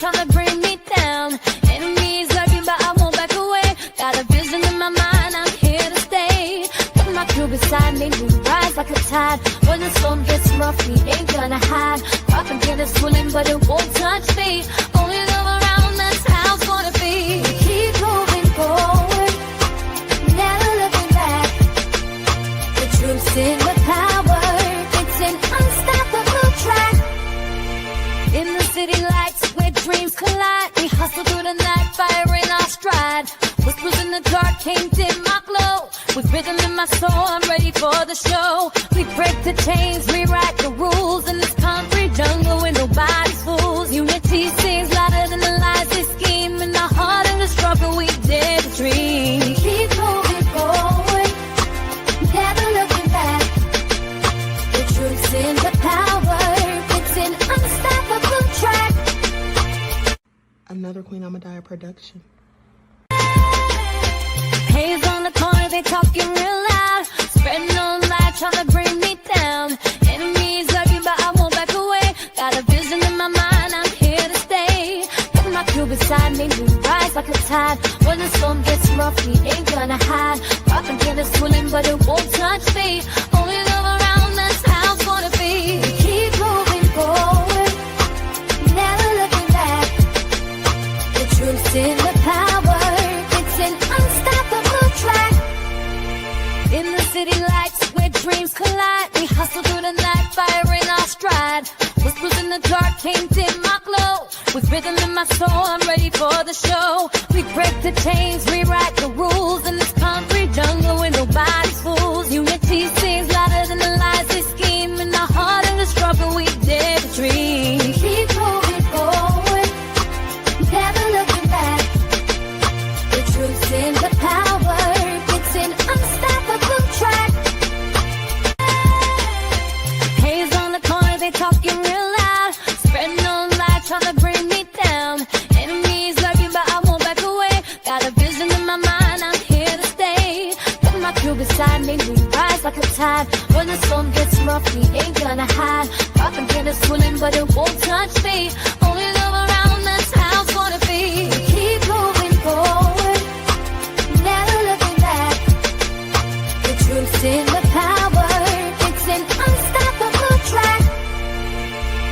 trying to bring me down. Enemies lurking, but I won't back away. Got a vision in my mind, I'm here to stay. Got my crew beside me, we rise like a tide. When the storm gets rough, we ain't gonna hide. Propaganda swilling, but it won't touch me. Only love around, that's how it's gonna be. We keep moving forward, never looking back. The truth's in the power, it's an unstoppable track. In the city lights where dreams collide, we hustle through the night, fire in our stride. Whispers in the dark can't dim my glow. With rhythm in my soul, I'm ready for the show. We break the chains, rewrite the rules. In this concrete jungle where nobody's fools. Unity sings louder than the lies they scheme. In the heart of the struggle, we dare to dream. We keep moving forward, never looking back. The truth's in the power, it's an unstoppable track. Another Queen Ahmadiyyah production. Haze on the corner, they talking real loud. Spreading on light, trying to bring me down. Enemies lurking, but I won't back away. Got a vision in my mind, I'm here to stay. Got my crew beside me, we rise like a tide. When the storm gets rough, we ain't gonna hide. Propaganda swilling, but it won't touch me. Only love around, that's how it's gonna be. We keep moving forward, never looking back. The truth's in the power, it's an unstoppable track. In the city lights where dreams collide, we hustle through the night, fire in our stride. Whispers in the dark can't dim my glow. With rhythm in my soul, I'm ready for the show. We break the chains, rewrite the rules. In this concrete jungle where nobody's fools. Unity sings louder than the lies they scheme. In the heart of the struggle, we dare to dream. We keep moving forward, never looking back. The truth's in the power, it's an unstoppable track. Haze on the corner, they talking real loud. Spreading on light, trying to bring me down. Enemies lurking, but I won't back away. Got a vision in my mind, I'm here to stay. Got my crew beside me, we rise like a tide. When the storm gets rough, we ain't gonna hide. Propaganda swilling, but it won't touch me. Only love around, that's how it's gonna be. We keep moving forward, never looking back. The truth's in the power, it's an unstoppable track.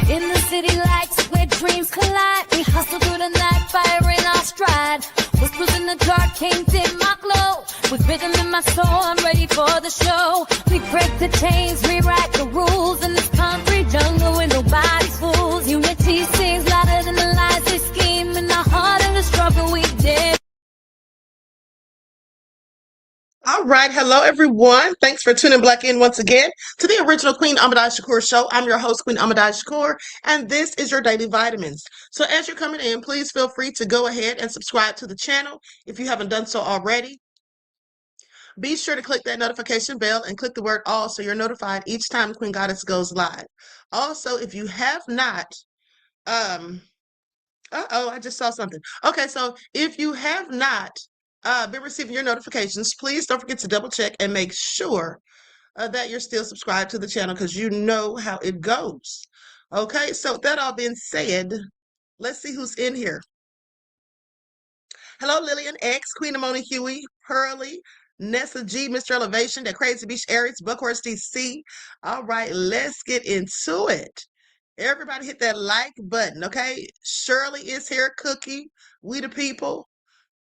In the city lights where dreams collide, we hustle through the night, fire in our stride. Whispers in the dark can't dim my glow. With rhythm in my soul, I'm ready for the show. We break the chains, rewrite the rules. In this concrete jungle where nobody's fools. Unity sings louder than the lies they scheme. In the heart of the struggle, we dare. All right. Hello, everyone. Thanks for tuning back in once again to the original Queen Ahmadiyyah Shakur show. I'm your host, Queen Ahmadiyyah Shakur, and this is your daily vitamins. So as you're coming in, please feel free to go ahead and subscribe to the channel if you haven't done so already. Be sure to click that notification bell and click the word all so you're notified each time Queen Goddess goes live. Also, if you have not, I just saw something. Okay, so if you have not been receiving your notifications, please don't forget to double check and make sure that you're still subscribed to the channel because you know how it goes. Okay, so that all being said, let's see who's in here. Hello, Lillian X, Queen Amoni Huey, Pearly, Nessa G, Mr. Elevation, that Crazy Beach Aries, Buckhorse DC. All right, let's get into it. Everybody hit that like button, okay? Shirley is here, Cookie, we the people.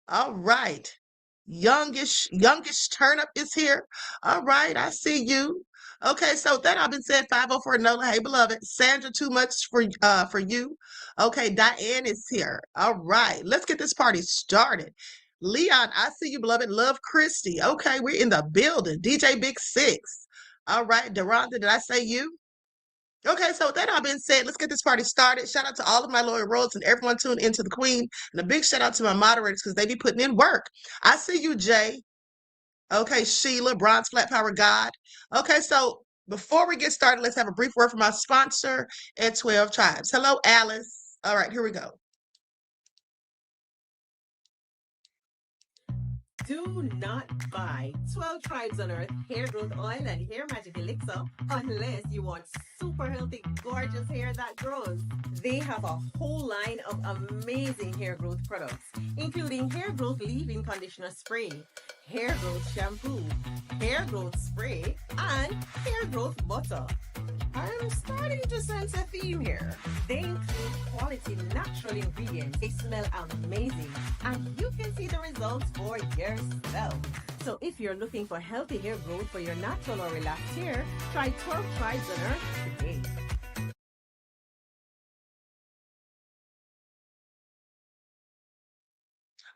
All right. Youngish Turnip is here. All right, I see you. Okay, so that I've been said 504 Nola. Hey, beloved. Sandra, too much for you. Okay, Diane is here. All right, let's get this party started. Leon, I see you, beloved. Love Christy. Okay, we're in the building. DJ Big Six. All right, Deronda, did I say you? Okay, so with that all being said, let's get this party started. Shout out to all of my loyal roads and everyone tuned into the Queen. And a big shout out to my moderators because they be putting in work. I see you, Jay. Okay, Sheila, Bronze Flat Power God. Okay, so before we get started, let's have a brief word from my sponsor at 12 Tribes. Hello, Alice. All right, here we go. Do not buy 12 Tribes on Earth hair growth oil and hair magic elixir unless you want super healthy, gorgeous hair that grows. They have a whole line of amazing hair growth products, including hair growth leave-in conditioner spray, hair growth shampoo, hair growth spray, and hair growth butter. I'm starting to sense a theme here. They include quality natural ingredients. They smell amazing, and you can see the results for yourself. So if you're looking for healthy hair growth for your natural or relaxed hair, try 12 Tribes on Earth today.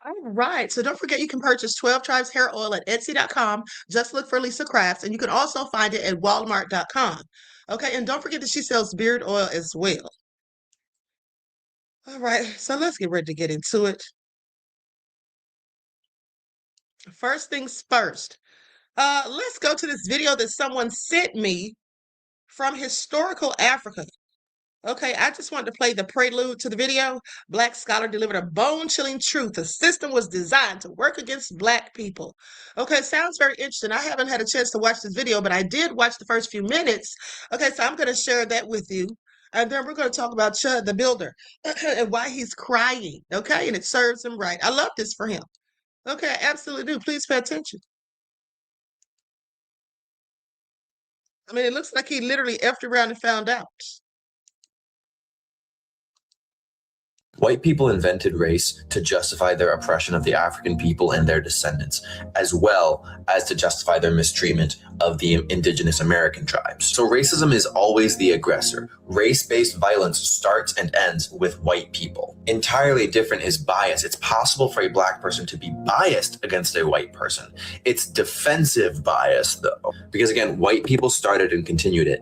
All right. So don't forget you can purchase 12 Tribes hair oil at Etsy.com. Just look for Lisa Crafts, and you can also find it at Walmart.com. Okay, and don't forget that she sells beard oil as well. All right, so let's get ready to get into it. First things first. Let's go to this video that someone sent me from historical Africa. Okay, I just wanted to play the prelude to the video. Black scholar delivered a bone-chilling truth. The system was designed to work against Black people. Okay, sounds very interesting. I haven't had a chance to watch this video, but I did watch the first few minutes. Okay, so I'm going to share that with you. And then we're going to talk about Chud, the builder, and why he's crying. Okay, and it serves him right. I love this for him. Okay, I absolutely do. Please pay attention. I mean, it looks like he literally effed around and found out. White people invented race to justify their oppression of the African people and their descendants, as well as to justify their mistreatment of the indigenous American tribes. So racism is always the aggressor. Race-based violence starts and ends with white people. Entirely different is bias. It's possible for a Black person to be biased against a white person. It's defensive bias, though, because again, white people started and continued it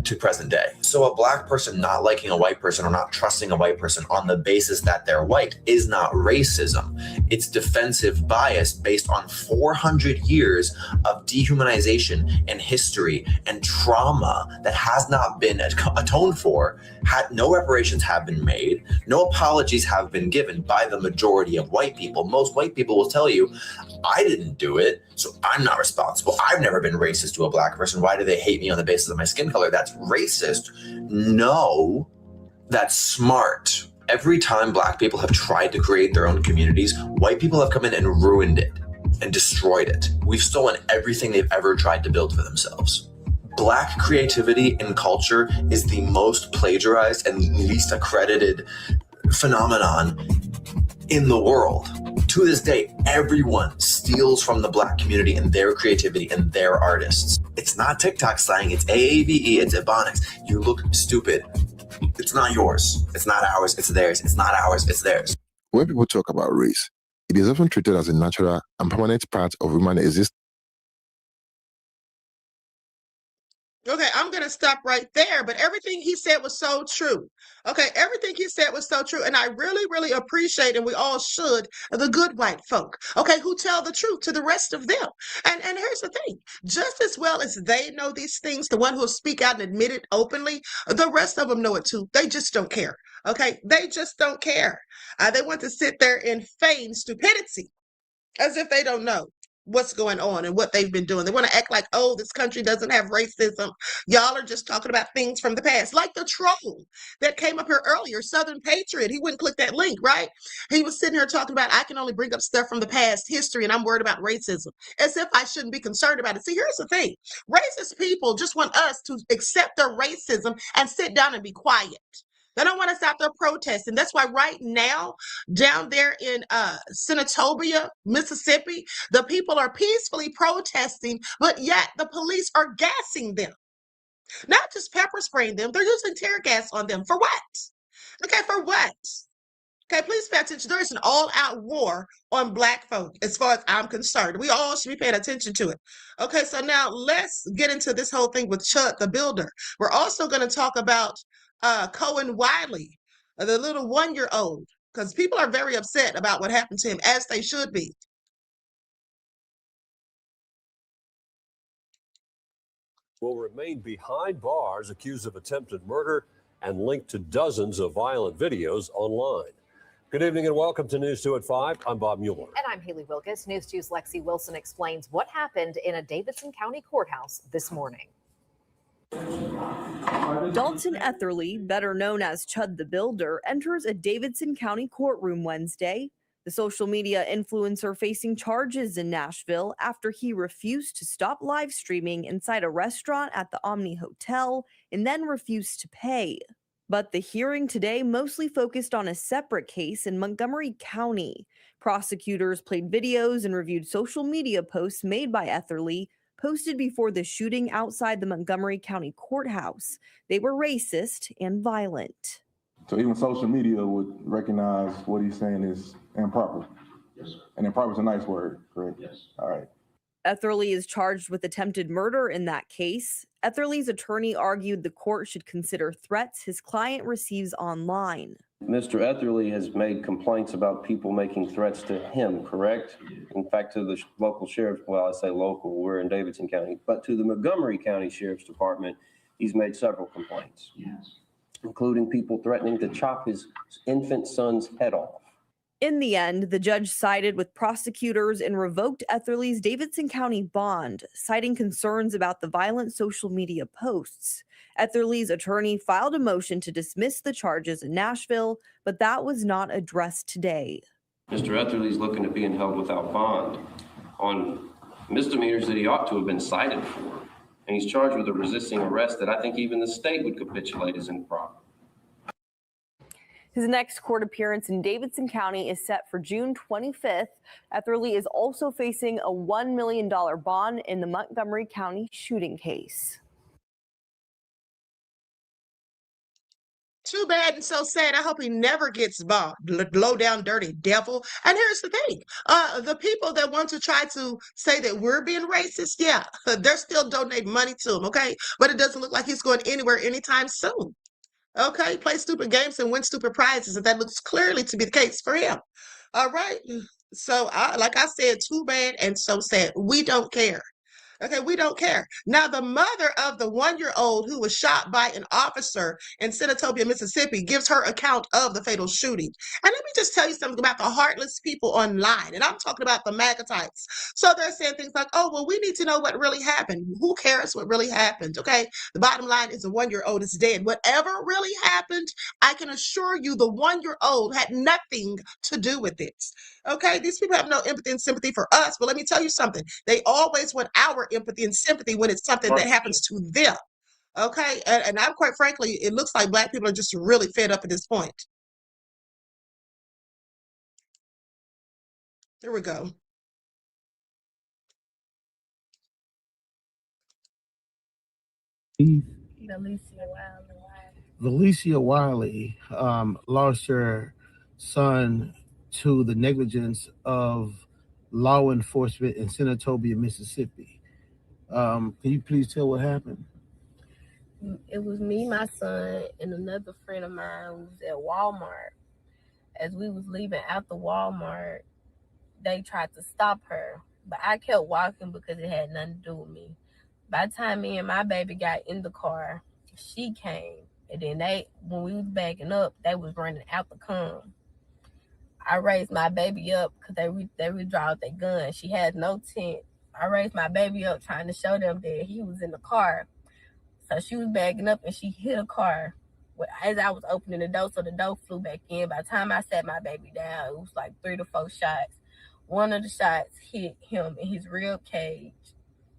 to present day. So a Black person not liking a white person or not trusting a white person on the basis that they're white is not racism. It's defensive bias based on 400 years of dehumanization and history and trauma that has not been atoned for. No reparations have been made. No apologies have been given by the majority of white people. Most white people will tell you, I didn't do it, so I'm not responsible. I've never been racist to a Black person. Why do they hate me on the basis of my skin color? That's racist. No, that's smart. Every time Black people have tried to create their own communities, white people have come in and ruined it and destroyed it. We've stolen everything they've ever tried to build for themselves. Black creativity and culture is the most plagiarized and least accredited phenomenon in the world. To this day, everyone steals from the Black community and their creativity and their artists. It's not TikTok slang, it's AAVE, it's Ebonics. You look stupid. It's not yours. It's not ours, it's theirs. It's not ours, it's theirs. When people talk about race, it is often treated as a natural and permanent part of human existence. Okay, I'm going to stop right there, but everything he said was so true. Okay, everything he said was so true, and I really, really appreciate, and we all should, the good white folk, okay, who tell the truth to the rest of them. And here's the thing, just as well as they know these things, the one who will speak out and admit it openly, the rest of them know it too. They just don't care, okay? They just don't care. They want to sit there and feign stupidity as if they don't know what's going on and what they've been doing. They want to act like, oh, this country doesn't have racism. Y'all are just talking about things from the past. Like the troll that came up here earlier, Southern Patriot. He wouldn't click that link, right? He was sitting here talking about, I can only bring up stuff from the past history and I'm worried about racism. As if I shouldn't be concerned about it. See, here's the thing. Racist people just want us to accept their racism and sit down and be quiet. They don't want us out there protesting. That's why right now, down there in Senatobia, Mississippi, the people are peacefully protesting, but yet the police are gassing them. Not just pepper spraying them, they're using tear gas on them. For what? Okay, for what? Okay, please pay attention. There is an all-out war on Black folk, as far as I'm concerned. We all should be paying attention to it. Okay, so now let's get into this whole thing with Chud the builder. We're also going to talk about Cohen Wiley, the little 1-year-old, because people are very upset about what happened to him, as they should be. Will remain behind bars accused of attempted murder and linked to dozens of violent videos online. Good evening and welcome to News 2 at 5. I'm Bob Mueller. And I'm Haley Wilkes. News 2's Lexi Wilson explains what happened in a Davidson County courthouse this morning. Dalton Etherly, better known as Chud the Builder, enters a Davidson County courtroom Wednesday. The social media influencer facing charges in Nashville after he refused to stop live streaming inside a restaurant at the Omni Hotel and then refused to pay. But the hearing today mostly focused on a separate case in Montgomery County. Prosecutors played videos and reviewed social media posts made by Etherly, posted before the shooting outside the Montgomery County courthouse. They were racist and violent. So even social media would recognize what he's saying is improper. Yes, sir. And improper is a nice word, correct? Yes. All right. Etherly is charged with attempted murder in that case. Etherly's attorney argued the court should consider threats his client receives online. Mr. Etherly has made complaints about people making threats to him, correct? In fact, to the local sheriff, well, I say local, we're in Davidson County, but to the Montgomery County Sheriff's Department, he's made several complaints, Yes. including people threatening to chop his infant son's head off. In the end, the judge sided with prosecutors and revoked Etherly's Davidson County bond, citing concerns about the violent social media posts. Etherly's attorney filed a motion to dismiss the charges in Nashville, but that was not addressed today. Mr. Etherly's looking at being held without bond on misdemeanors that he ought to have been cited for. And he's charged with a resisting arrest that I think even the state would capitulate as improper. His next court appearance in Davidson County is set for June 25th. Etherly is also facing a $1 million bond in the Montgomery County shooting case. Too bad and so sad. I hope he never gets bombed. Low down, dirty devil. And here's the thing. The people that want to try to say that we're being racist, yeah, they're still donating money to him, okay? But it doesn't look like he's going anywhere anytime soon. Okay, play stupid games and win stupid prizes, and that looks clearly to be the case for him. All right. So, like I said, too bad and so sad. We don't care. Okay, we don't care. Now, the mother of the 1-year-old who was shot by an officer in Senatobia, Mississippi, gives her account of the fatal shooting. And let me just tell you something about the heartless people online. And I'm talking about the MAGA types. So they're saying things like, oh, well, we need to know what really happened. Who cares what really happened? Okay, the bottom line is the 1-year-old is dead. Whatever really happened, I can assure you the 1-year-old had nothing to do with it. Okay, these people have no empathy and sympathy for us. But let me tell you something. They always want our empathy and sympathy when it's something that happens to them. Okay, and I'm quite frankly, it looks like Black people are just really fed up at this point. Here we go. Valencia Wiley lost her son to the negligence of law enforcement in Senatobia, Mississippi. Can you please tell what happened? It was me, my son, and another friend of mine who was at Walmart. As we was leaving out the Walmart, they tried to stop her, but I kept walking because it had nothing to do with me. By the time me and my baby got in the car, she came, and then when we was backing up, they was running out the come. I raised my baby up because they withdraw out their gun. She had no tent. I raised my baby up trying to show them that he was in the car. So she was backing up and she hit a car as I was opening the door, so the door flew back in. By the time I sat my baby down, it was like 3 to 4 shots. One of the shots hit him in his rib cage,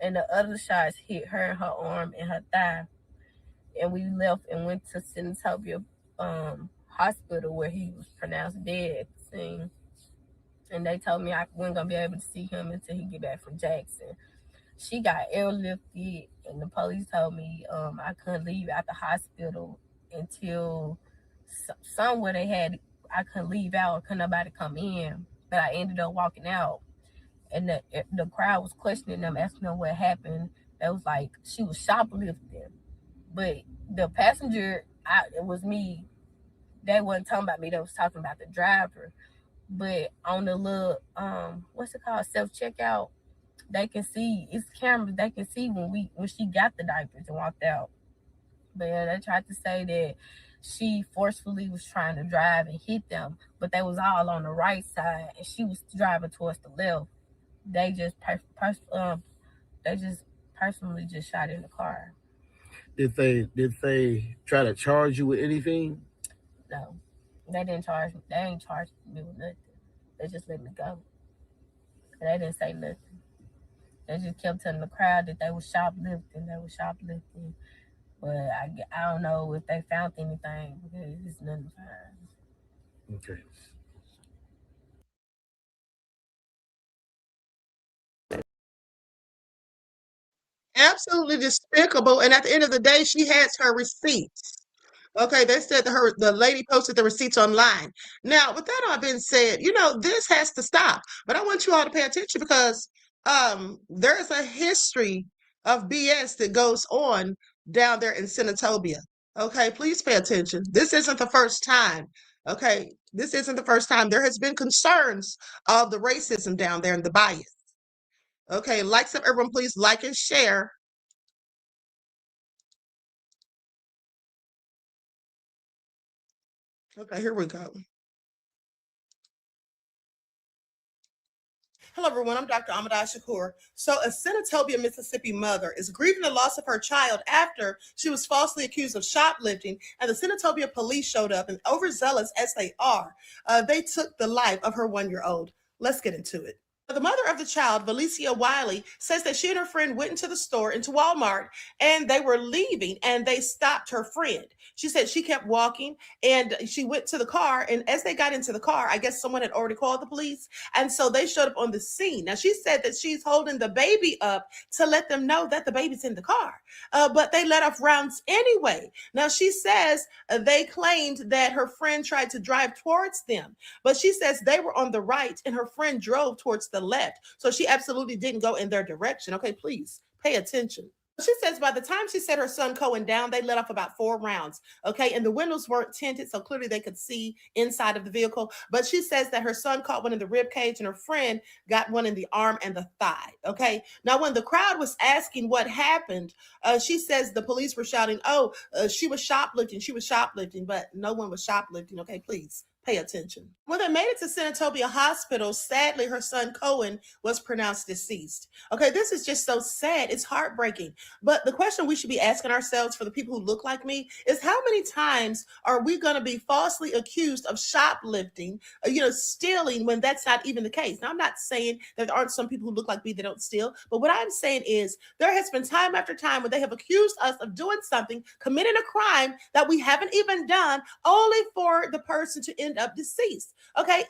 and the other shots hit her in her arm and her thigh. And we left and went to Senatobia Hospital where he was pronounced dead at the scene. And they told me I wasn't going to be able to see him until he get back from Jackson. She got airlifted, and the police told me I couldn't leave out the hospital until somewhere I couldn't leave out, couldn't nobody come in. But I ended up walking out, and the crowd was questioning them, asking them what happened. They was like, she was shoplifting. But the passenger, it was me. They wasn't talking about me. They was talking about the driver. But on the little, what's it called, self-checkout, they can see, it's cameras, they can see when she got the diapers and walked out. But yeah, they tried to say that she forcefully was trying to drive and hit them, but they was all on the right side, and she was driving towards the left. They just personally just shot in the car. Did they try to charge you with anything? No, they didn't charge me. They ain't charged me with nothing. They just let me go. And they didn't say nothing. They just kept telling the crowd that they were shoplifting. But I don't know if they found anything because it's nothing found. Okay. Absolutely despicable. And at the end of the day, she has her receipts. Okay, they said the lady posted the receipts online. Now, with that all being said, this has to stop. But I want you all to pay attention because there's a history of BS that goes on down there in Senatobia. Okay, please pay attention. This isn't the first time. Okay, this isn't the first time. There has been concerns of the racism down there and the bias. Okay, likes up, everyone, please like and share. Okay, here we go. Hello, everyone. I'm Dr. Ahmadiyyah Shakur. So, a Senatobia, Mississippi mother is grieving the loss of her child after she was falsely accused of shoplifting, and the Senatobia police showed up, and overzealous as they are, they took the life of her 1-year-old. Let's get into it. The mother of the child, Valicia Wiley, says that she and her friend went into the store, into Walmart, and they were leaving, and they stopped her friend. She said she kept walking, and she went to the car, and as they got into the car, I guess someone had already called the police, and so they showed up on the scene. Now, she said that she's holding the baby up to let them know that the baby's in the car, but they let off rounds anyway. Now, she says they claimed that her friend tried to drive towards them, but she says they were on the right, and her friend drove towards the left. So she absolutely didn't go in their direction. Okay, please pay attention. She says by the time she set her son Kohen down, they let off about 4 rounds. Okay, and the windows weren't tinted, so clearly they could see inside of the vehicle. But she says that her son caught one in the rib cage and her friend got one in the arm and the thigh. Okay, now when the crowd was asking what happened, she says the police were shouting, she was shoplifting, but no one was shoplifting. Okay, please pay attention. When they made it to Senatobia Hospital, sadly, her son Kohen was pronounced deceased. Okay, this is just so sad. It's heartbreaking. But the question we should be asking ourselves for the people who look like me is how many times are we going to be falsely accused of shoplifting, stealing when that's not even the case? Now, I'm not saying that there aren't some people who look like me that don't steal, but what I'm saying is there has been time after time when they have accused us of doing something, committing a crime that we haven't even done, only for the person to end up deceased. Okay,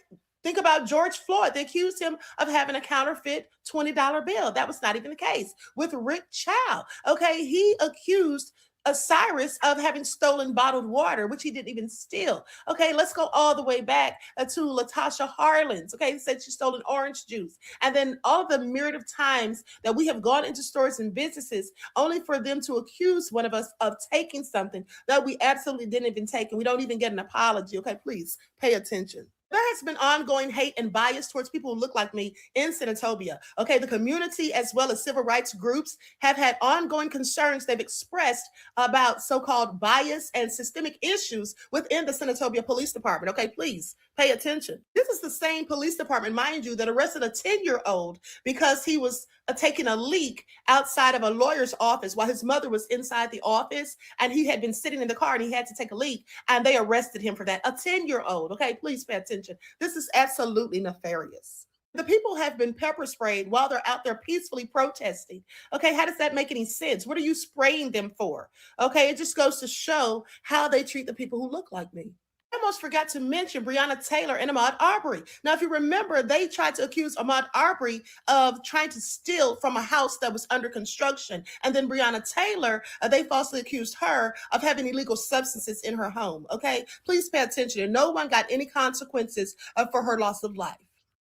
think about George Floyd. They accused him of having a counterfeit $20 bill. That was not even the case. With Rick Chow, okay, he accused Cyrus of having stolen bottled water, which he didn't even steal. Okay, let's go all the way back to Latasha Harlins. Okay, they said she stole an orange juice. And then all the myriad of times that we have gone into stores and businesses only for them to accuse one of us of taking something that we absolutely didn't even take, and we don't even get an apology. Okay, please pay attention. There has been ongoing hate and bias towards people who look like me in Senatobia. Okay, the community as well as civil rights groups have had ongoing concerns they've expressed about so-called bias and systemic issues within the Senatobia Police Department. Okay, please pay attention. This is the same police department, mind you, that arrested a 10-year-old because he was taking a leak outside of a lawyer's office while his mother was inside the office, and he had been sitting in the car and he had to take a leak, and they arrested him for that. A 10-year-old. Okay, please pay attention. This is absolutely nefarious. The people have been pepper sprayed while they're out there peacefully protesting. Okay, how does that make any sense? What are you spraying them for? Okay, it just goes to show how they treat the people who look like me. I almost forgot to mention Breonna Taylor and Ahmaud Arbery. Now, if you remember, they tried to accuse Ahmaud Arbery of trying to steal from a house that was under construction. And then Breonna Taylor, they falsely accused her of having illegal substances in her home. Okay, please pay attention. And no one got any consequences for her loss of life.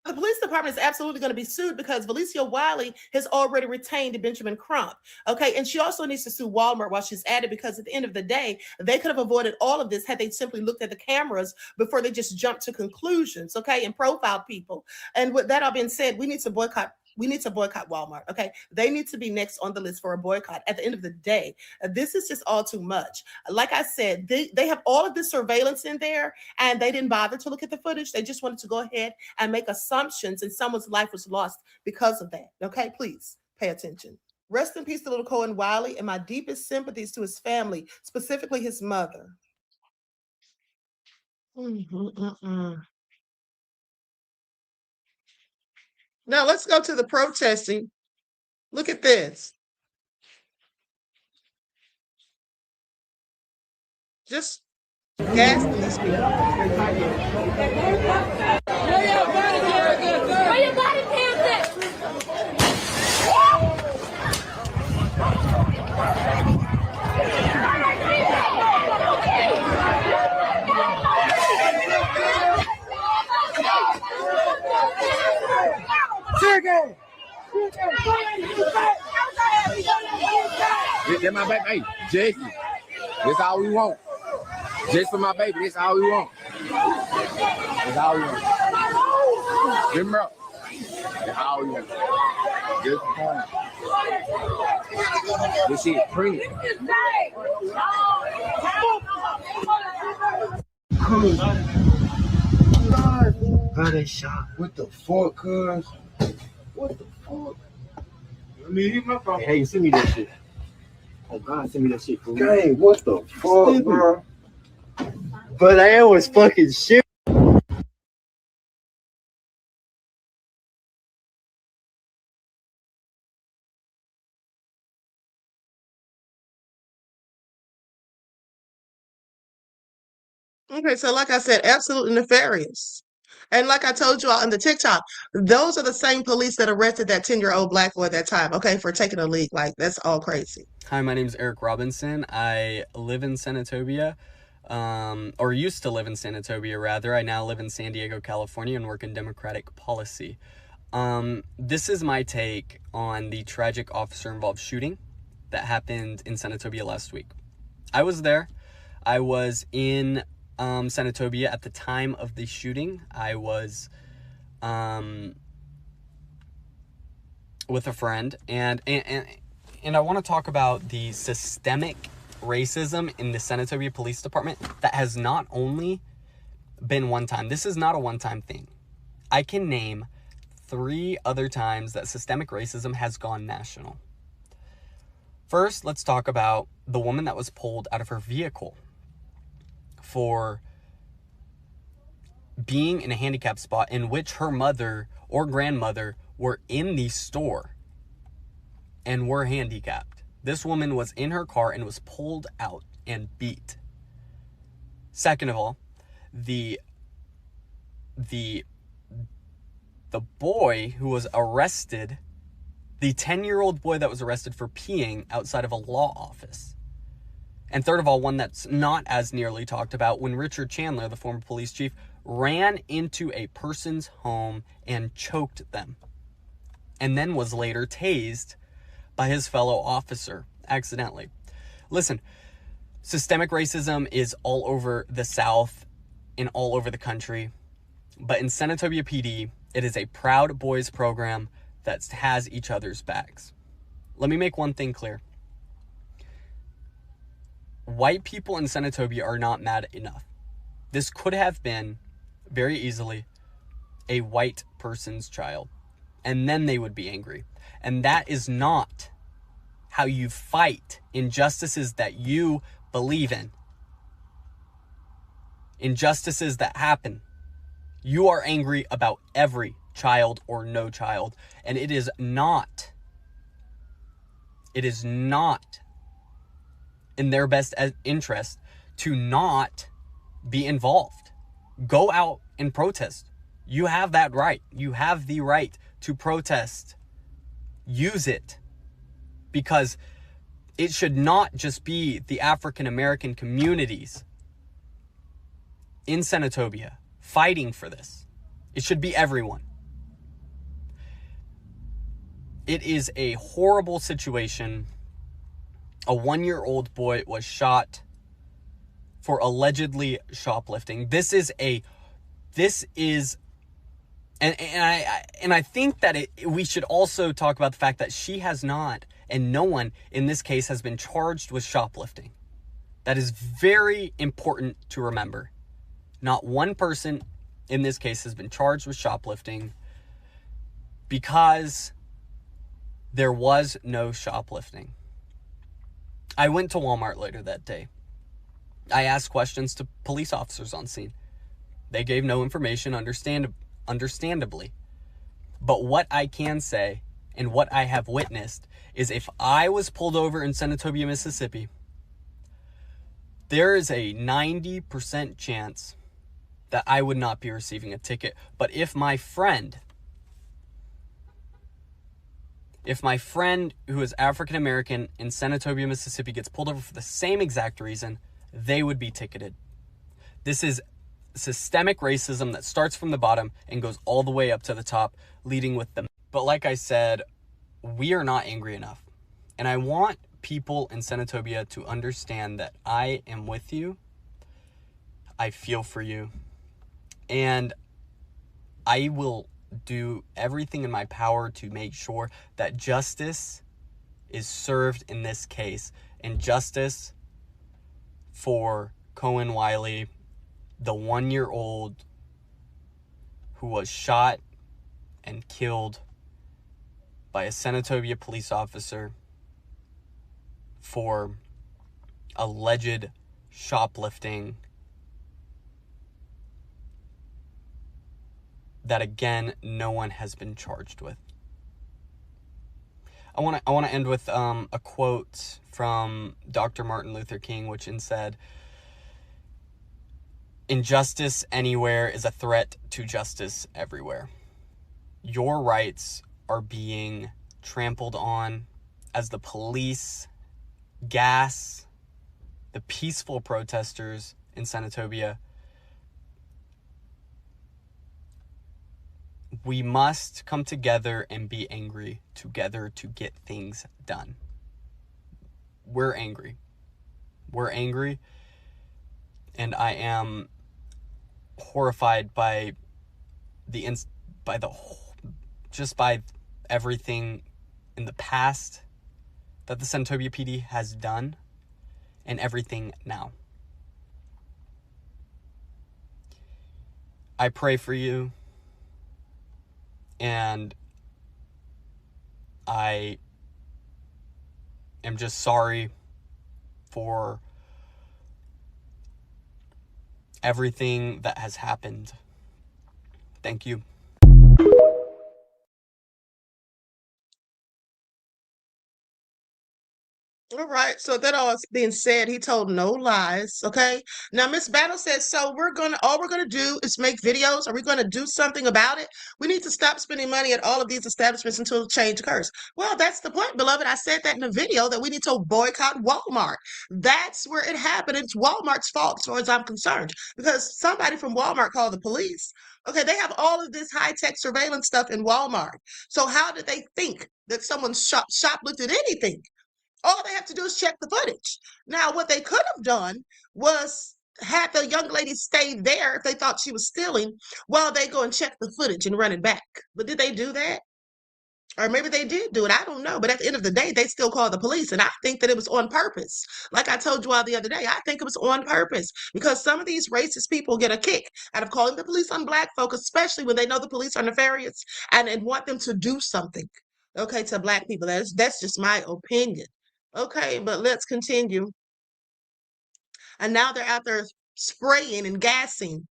The police department is absolutely going to be sued because Valicia Wiley has already retained Benjamin Crump. Okay, and she also needs to sue Walmart while she's at it, because at the end of the day, they could have avoided all of this had they simply looked at the cameras before they just jumped to conclusions, okay, and profiled people. And with that all being said, we need to boycott We need to boycott Walmart, okay? They need to be next on the list for a boycott. At the end of the day, this is just all too much. Like I said, they have all of this surveillance in there, and they didn't bother to look at the footage. They just wanted to go ahead and make assumptions, and someone's life was lost because of that, okay? Please pay attention. Rest in peace to little Cohen Wiley, and my deepest sympathies to his family, specifically his mother. Now let's go to the protesting. Look at this. Just gassing these people. Where your body cams at? That's my baby. Hey, Jesse, that's all we want. Just for my baby, that's all we want. That's all we want. Remember, that's all we want. Just for this shit free. Got that shot. What the fuck, cuz? What the fuck? I mean, he's my phone. Hey, send me that shit. Oh, God, send me that shit. Hey, what the fuck, bro? But I was fucking shit. Okay, so like I said, absolutely nefarious. And like I told you all in the TikTok, those are the same police that arrested that 10-year-old black boy at that time, okay, for taking a leak. Like, that's all crazy. Hi, my name is Eric Robinson. I live in Senatobia, or used to live in Senatobia, rather. I now live in San Diego, California, and work in Democratic policy. This is my take on the tragic officer-involved shooting that happened in Senatobia last week. I was there. I was in Senatobia at the time of the shooting. I was with a friend, and I want to talk about the systemic racism in the Senatobia Police Department that has not only been one time. This is not a one-time thing. I can name 3 other times that systemic racism has gone national. First, let's talk about the woman that was pulled out of her vehicle for being in a handicapped spot in which her mother or grandmother were in the store and were handicapped. This woman was in her car and was pulled out and beat. Second of all, the boy who was arrested, the 10-year-old boy that was arrested for peeing outside of a law office. And third of all, one that's not as nearly talked about, when Richard Chandler, the former police chief, ran into a person's home and choked them, and then was later tased by his fellow officer accidentally. Listen, systemic racism is all over the South and all over the country, but in Senatobia PD, it is a Proud Boys program that has each other's backs. Let me make one thing clear. White people in Senatobia are not mad enough. This could have been very easily a white person's child, and then they would be angry. And that is not how you fight injustices that you believe in. Injustices that happen. You are angry about every child or no child, and it is not in their best interest to not be involved. Go out and protest. You have that right. You have the right to protest. Use it, because it should not just be the African American communities in Senatobia fighting for this. It should be everyone. It is a horrible situation. A 1-year-old boy was shot for allegedly shoplifting. This is And I think that we should also talk about the fact that she has not, and no one in this case has been charged with shoplifting. That is very important to remember. Not one person in this case has been charged with shoplifting because there was no shoplifting. I went to Walmart later that day. I asked questions to police officers on scene. They gave no information, understandably. But what I can say, and what I have witnessed, is if I was pulled over in Senatobia, Mississippi, there is a 90% chance that I would not be receiving a ticket. But if my friend who is African American in Senatobia, Mississippi gets pulled over for the same exact reason, they would be ticketed. This is systemic racism that starts from the bottom and goes all the way up to the top, leading with them. But like I said, we are not angry enough. And I want people in Senatobia to understand that I am with you. I feel for you. And I will do everything in my power to make sure that justice is served in this case. And justice for Cohen Wiley, the 1-year-old who was shot and killed by a Senatobia police officer for alleged shoplifting that, again, no one has been charged with. I want to end with a quote from Dr. Martin Luther King, which said, "Injustice anywhere is a threat to justice everywhere." Your rights are being trampled on as the police gas the peaceful protesters in Senatobia. We must come together and be angry together to get things done. We're angry. We're angry. And I am horrified by by everything in the past that the Senatobia PD has done and everything now. I pray for you, and I am just sorry for everything that has happened. Thank you. All right. So that all being said, he told no lies. Okay. Now, Miss Battle says, so all we're gonna do is make videos. Are we gonna do something about it? We need to stop spending money at all of these establishments until change occurs. Well, that's the point, beloved. I said that in a video that we need to boycott Walmart. That's where it happened. It's Walmart's fault, as far as I'm concerned, because somebody from Walmart called the police. Okay, they have all of this high-tech surveillance stuff in Walmart. So how did they think that someone shoplifted anything? All they have to do is check the footage. Now, what they could have done was had the young lady stayed there if they thought she was stealing while they go and check the footage and run it back. But did they do that? Or maybe they did do it. I don't know. But at the end of the day, they still called the police. And I think that it was on purpose. Like I told you all the other day, I think it was on purpose because some of these racist people get a kick out of calling the police on black folk, especially when they know the police are nefarious and want them to do something, okay, to black people. That's just my opinion. Okay, but let's continue. And now they're out there spraying and gassing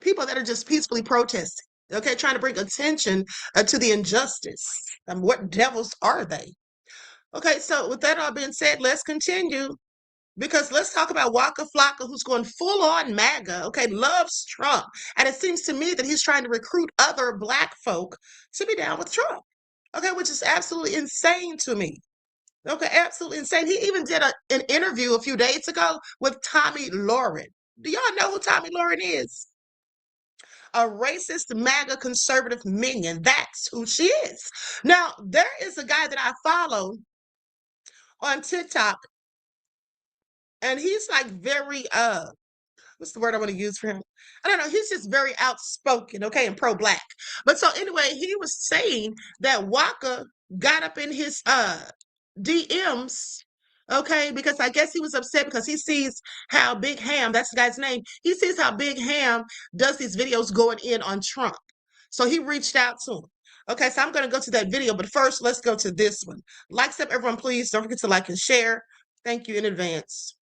people that are just peacefully protesting, okay, trying to bring attention to the injustice. What devils are they? Okay, so with that all being said, let's continue. Because let's talk about Waka Flocka, who's going full on MAGA, okay, loves Trump. And it seems to me that he's trying to recruit other black folk to be down with Trump, okay, which is absolutely insane to me. Okay, absolutely insane. He even did an interview a few days ago with Tommy Lauren. Do y'all know who Tommy Lauren is? A racist MAGA conservative minion. That's who she is. Now, there is a guy that I follow on TikTok, and he's like very what's the word I want to use for him? I don't know. He's just very outspoken, okay, and pro-black. But so anyway, he was saying that Waka got up in his DMs, okay, because I guess he was upset because he sees how Big Ham, that's the guy's name, he sees how Big Ham does these videos going in on Trump. So he reached out to him. Okay, so I'm going to go to that video, but first let's go to this one. Likes up, everyone, please. Don't forget to like and share. Thank you in advance.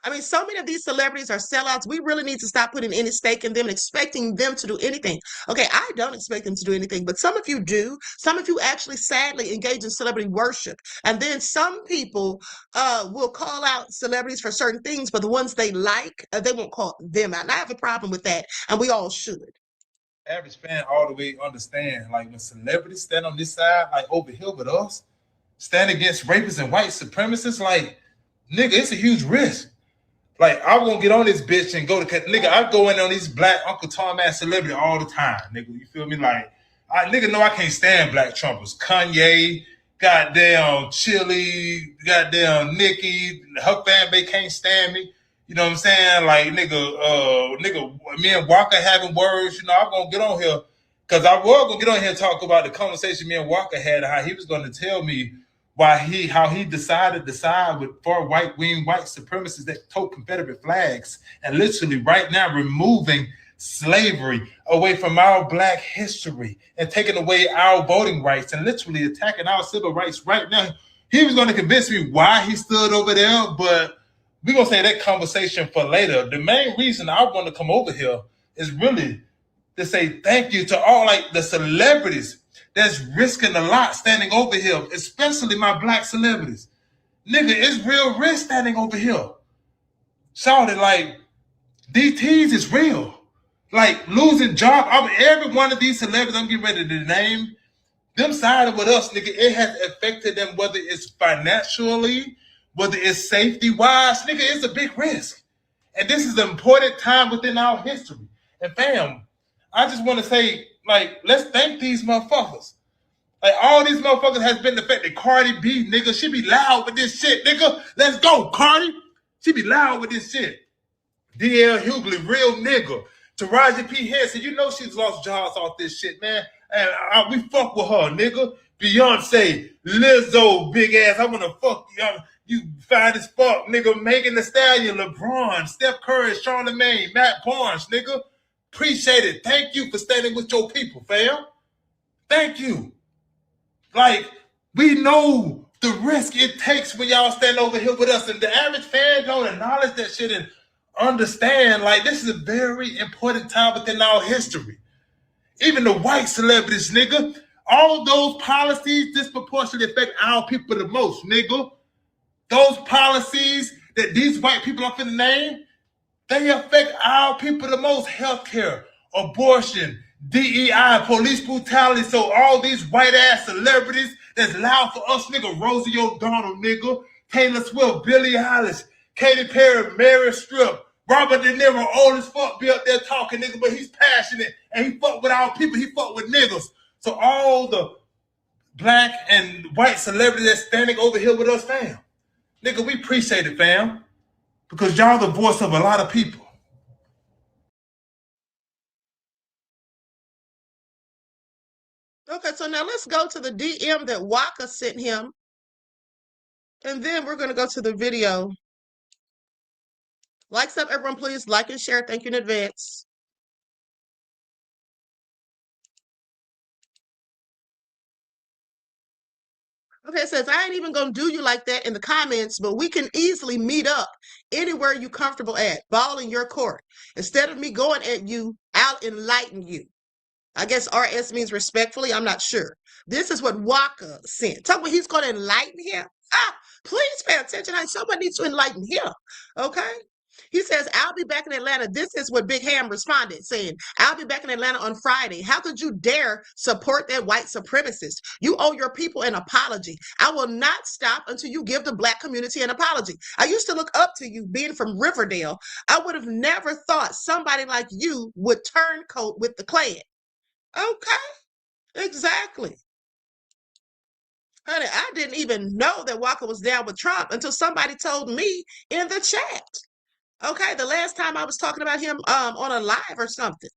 I mean, so many of these celebrities are sellouts. We really need to stop putting any stake in them and expecting them to do anything. Okay, I don't expect them to do anything, but some of you do. Some of you actually sadly engage in celebrity worship. And then some people will call out celebrities for certain things, but the ones they like, they won't call them out. And I have a problem with that, and we all should. Average fan all the way understand, like when celebrities stand on this side, like over here with us, stand against rapists and white supremacists, like, nigga, it's a huge risk. Like, I'm gonna get on this bitch and go to, nigga, I go in on these black Uncle Tom ass celebrity all the time, nigga. You feel me? Like, nigga know I can't stand black Trumpers. Kanye, goddamn Chili, goddamn Nicki, her fan base can't stand me. You know what I'm saying? Like, nigga, me and Waka having words, you know, I'm gonna get on here. Cause I was gonna get on here and talk about the conversation me and Waka had, how he was gonna tell me how he decided to side with far right-wing white supremacists that tote Confederate flags and literally right now removing slavery away from our black history and taking away our voting rights and literally attacking our civil rights right now. He was going to convince me why he stood over there, but we're going to say that conversation for later. The main reason I want to come over here is really to say thank you to all like the celebrities that's risking a lot standing over here, especially my black celebrities. Nigga, it's real risk standing over here. Shouted like, DTs is real. Like losing job. Every one of these celebrities I'm getting ready to name, them siding with us, nigga, it has affected them, whether it's financially, whether it's safety-wise, nigga, it's a big risk. And this is an important time within our history. And fam, I just want to say, like, let's thank these motherfuckers. Like, all these motherfuckers has been affected. Cardi B, nigga, she be loud with this shit, nigga. Let's go, Cardi. She be loud with this shit. D.L. Hughley, real nigga. Taraji P. Henson, you know she's lost jobs off this shit, man. And we fuck with her, nigga. Beyonce, Lizzo, big ass. I want to fuck you. You fine as fuck, nigga. Megan Thee Stallion, LeBron, Steph Curry, Charlamagne, Matt Barnes, nigga. Appreciate it. Thank you for standing with your people, fam. Thank you. Like, we know the risk it takes when y'all stand over here with us. And the average fan don't acknowledge that shit and understand, like, this is a very important time within our history. Even the white celebrities, nigga. All those policies disproportionately affect our people the most, nigga. Those policies that these white people are finna name, they affect our people the most. Healthcare, abortion, DEI, police brutality. So all these white ass celebrities that's loud for us, nigga. Rosie O'Donnell, nigga. Taylor Swift, Billie Eilish, Katy Perry, Mary Streep, Robert De Niro, old as fuck, be up there talking, nigga, but he's passionate and he fuck with our people. He fuck with niggas. So all the black and white celebrities that's standing over here with us, fam. Nigga, we appreciate it, fam. Because y'all the voice of a lot of people. Okay, so now let's go to the DM that Waka sent him. And then we're going to go to the video. Likes up, everyone, please. Like and share. Thank you in advance. Okay, it says, I ain't even going to do you like that in the comments, but we can easily meet up anywhere you comfortable at. Ball in your court. Instead of me going at you, I'll enlighten you. I guess RS means respectfully. I'm not sure. This is what Waka sent. Tell me he's going to enlighten him. Please pay attention. Someone needs to enlighten him. Okay? He says, I'll be back in Atlanta. This is what Big Ham responded, saying, I'll be back in Atlanta on Friday. How could you dare support that white supremacist? You owe your people an apology. I will not stop until you give the black community an apology. I used to look up to you being from Riverdale. I would have never thought somebody like you would turncoat with the Klan. Okay, exactly. Honey, I didn't even know that Waka was down with Trump until somebody told me in the chat. Okay, the last time I was talking about him on a live or something.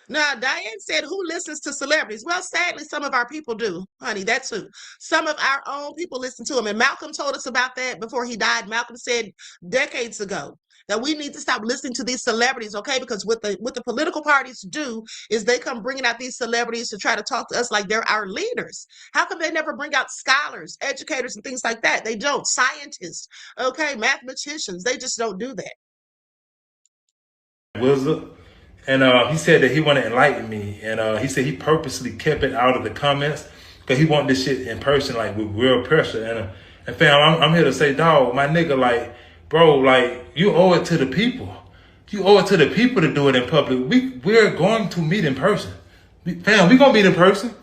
Now, Diane said, who listens to celebrities? Well, sadly, some of our people do, honey. That's who. Some of our own people listen to him. And Malcolm told us about that before he died. Malcolm said decades ago that we need to stop listening to these celebrities, okay? Because what the political parties do is they come bringing out these celebrities to try to talk to us like they're our leaders. How come they never bring out scholars, educators, and things like that? They don't. Scientists, okay? Mathematicians, they just don't do that. Wizard, and he said that he wanted to enlighten me, and he said he purposely kept it out of the comments because he want this shit in person, like with real pressure. And fam, I'm here to say, dog, my nigga, like, bro, like, you owe it to the people. You owe it to the people to do it in public. We're going to meet in person, fam. We gonna meet in person,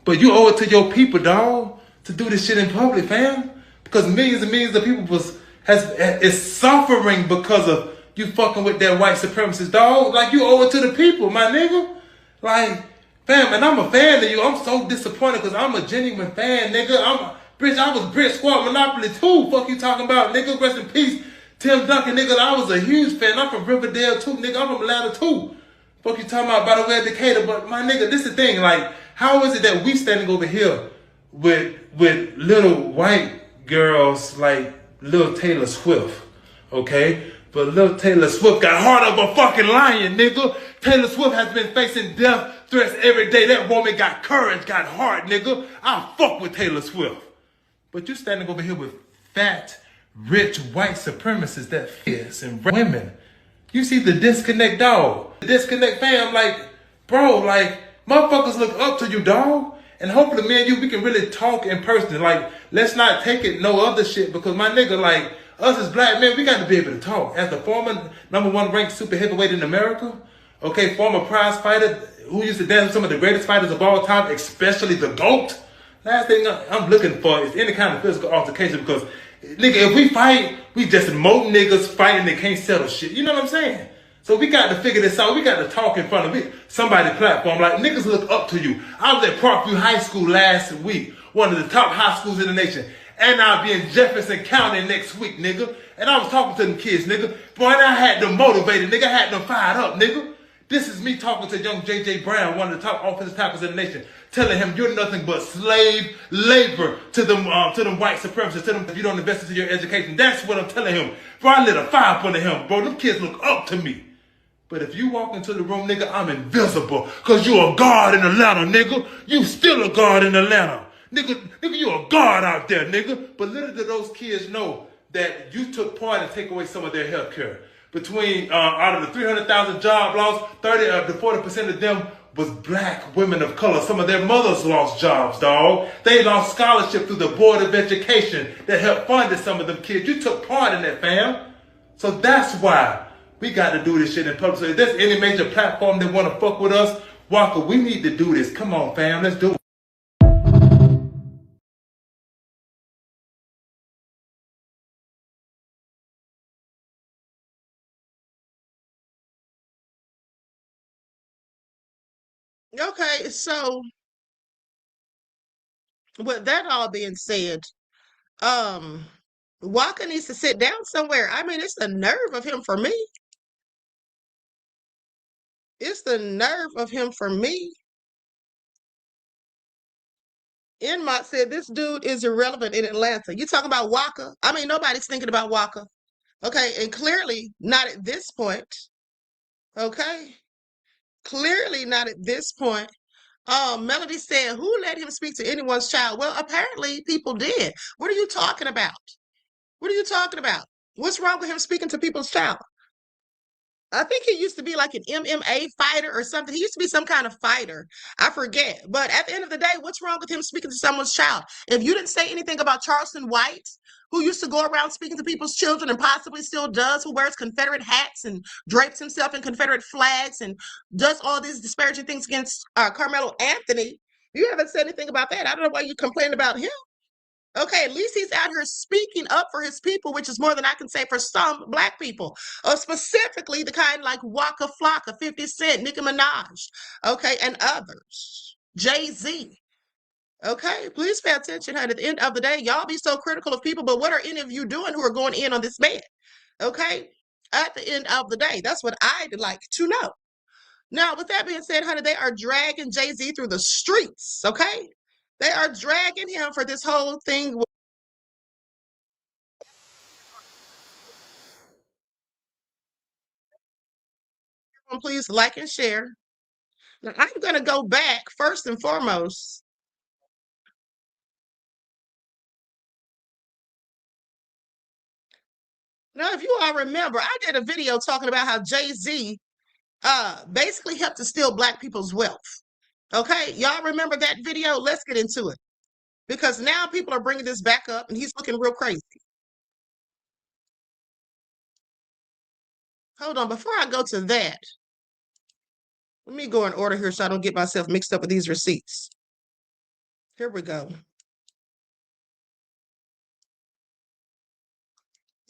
but you owe it to your people, dog, to do this shit in public, fam, because millions and millions of people is suffering because of you fucking with that white supremacist, dog. Like, you owe it to the people, my nigga. Like, fam, and I'm a fan of you. I'm so disappointed because I'm a genuine fan, nigga. I was Brit Squad Monopoly too. Fuck you talking about, nigga. Rest in peace, Tim Duncan, nigga. I was a huge fan. I'm from Riverdale too, nigga. I'm from Atlanta too. Fuck you talking about, by the way, of Decatur. But my nigga, this is the thing. Like, how is it that we standing over here with little white girls like little Taylor Swift, okay? But little Taylor Swift got heart of a fucking lion, nigga. Taylor Swift has been facing death threats every day. That woman got courage, got heart, nigga. I fuck with Taylor Swift. But you standing over here with fat, rich, white supremacists that fierce and women. You see the disconnect, dog. The disconnect, fam, like, bro, like, motherfuckers look up to you, dog. And hopefully, me and you, we can really talk in person. Like, let's not take it no other shit because my nigga, like, us as black men, we got to be able to talk. As the former #1 ranked super heavyweight in America, okay, former prize fighter who used to dance with some of the greatest fighters of all time, especially the GOAT. Last thing I'm looking for is any kind of physical altercation because, nigga, if we fight, we just more niggas fighting that can't settle shit. You know what I'm saying? So we got to figure this out. We got to talk in front of somebody's platform. Like, niggas look up to you. I was at Parkview High School last week, one of the top high schools in the nation. And I'll be in Jefferson County next week, nigga. And I was talking to them kids, nigga. Boy, and I had them motivated, nigga. I had them fired up, nigga. This is me talking to young J.J. Brown, one of the top offensive tackles in the nation, telling him you're nothing but slave labor to them white supremacists, to them if you don't invest into your education. That's what I'm telling him. Bro, I lit a fire up under him, bro. Them kids look up to me. But if you walk into the room, nigga, I'm invisible. Cause you a god in Atlanta, nigga. You still a god in Atlanta. Nigga, you a god out there, nigga. But little did those kids know that you took part in taking away some of their health care. Between, out of the 300,000 job loss, 30 to 40% of them was black women of color. Some of their mothers lost jobs, dog. They lost scholarship through the Board of Education that helped fund some of them kids. You took part in that, fam. So that's why we got to do this shit in public. So if there's any major platform that want to fuck with us, Waka, we need to do this. Come on, fam. Let's do it. Okay, so with that all being said, Waka needs to sit down somewhere. I mean, it's the nerve of him for me. It's the nerve of him for me. Enmont said this dude is irrelevant in Atlanta. You talking about Waka? I mean, nobody's thinking about Waka. Okay, and clearly not at this point. Okay, clearly not at this point. Melody said, who let him speak to anyone's child? Well, apparently people did. What are you talking about? What are you talking about? What's wrong with him speaking to people's child? I think he used to be like an MMA fighter or something. He used to be some kind of fighter. I forget. But at the end of the day, what's wrong with him speaking to someone's child? If you didn't say anything about Charleston White, who used to go around speaking to people's children and possibly still does, who wears Confederate hats and drapes himself in Confederate flags and does all these disparaging things against Carmelo Anthony, you haven't said anything about that. I don't know why you complain about him. Okay, at least he's out here speaking up for his people, which is more than I can say for some black people, specifically the kind like Waka Flocka, 50 Cent, Nicki Minaj, okay, and others, Jay-Z. Okay, please pay attention, honey. At the end of the day, y'all be so critical of people, but what are any of you doing who are going in on this man? Okay, at the end of the day. That's what I'd like to know. Now, with that being said, honey, they are dragging Jay-Z through the streets, okay? They are dragging him for this whole thing. Please like and share. Now, I'm going to go back first and foremost. Now, if you all remember, I did a video talking about how Jay-Z basically helped to steal Black people's wealth. Okay, y'all remember that video? Let's get into it. Because now people are bringing this back up and he's looking real crazy. Hold on, before I go to that, let me go in order here so I don't get myself mixed up with these receipts. Here we go.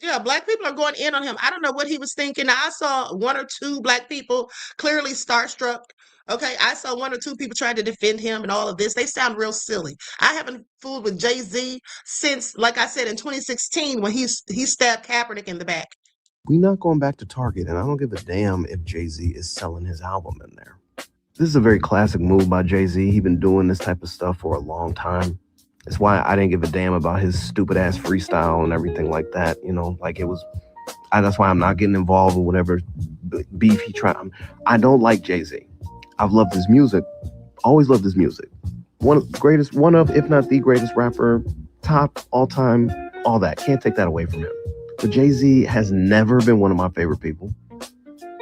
Yeah, Black people are going in on him. I don't know what he was thinking. I saw one or two Black people clearly starstruck. Okay, I saw one or two people trying to defend him and all of this. They sound real silly. I haven't fooled with Jay-Z since, like I said, in 2016 when he stabbed Kaepernick in the back. We're not going back to Target, and I don't give a damn if Jay-Z is selling his album in there. This is a very classic move by Jay-Z. He's been doing this type of stuff for a long time. That's why I didn't give a damn about his stupid ass freestyle and everything like that. You know, like it was. That's why I'm not getting involved in whatever beef he tried. I don't like Jay-Z. I've loved his music. Always loved his music. One of, if not the greatest rapper, top, all time, all that. Can't take that away from him. But Jay-Z has never been one of my favorite people.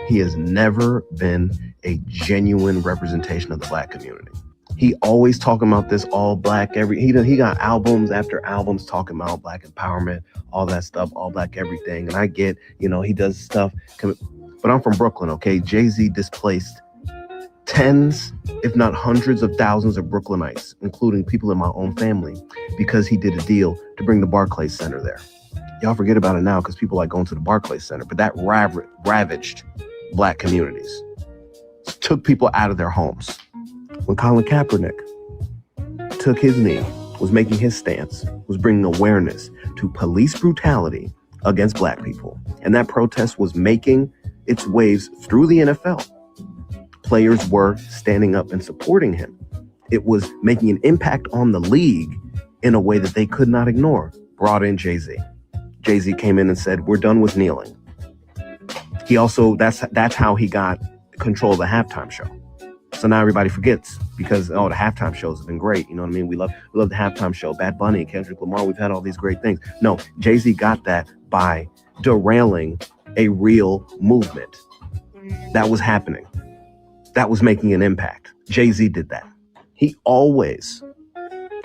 He has never been a genuine representation of the Black community. He always talking about this all Black he got albums after albums talking about Black empowerment, all that stuff, all Black everything. And I get, he does stuff, but I'm from Brooklyn, okay? Jay-Z displaced tens, if not hundreds of thousands of Brooklynites, including people in my own family, because he did a deal to bring the Barclays Center there. Y'all forget about it now because people like going to the Barclays Center, but that ravaged Black communities, took people out of their homes. When Colin Kaepernick took his knee, was making his stance, was bringing awareness to police brutality against Black people. And that protest was making its waves through the NFL. Players were standing up and supporting him. It was making an impact on the league in a way that they could not ignore. Brought in Jay-Z. Jay-Z came in and said, we're done with kneeling. He also, that's how he got control of the halftime show. So now everybody forgets because, the halftime shows have been great. You know what I mean? We love the halftime show. Bad Bunny, Kendrick Lamar, we've had all these great things. No, Jay-Z got that by derailing a real movement that was happening. That was making an impact. Jay-Z did that. He always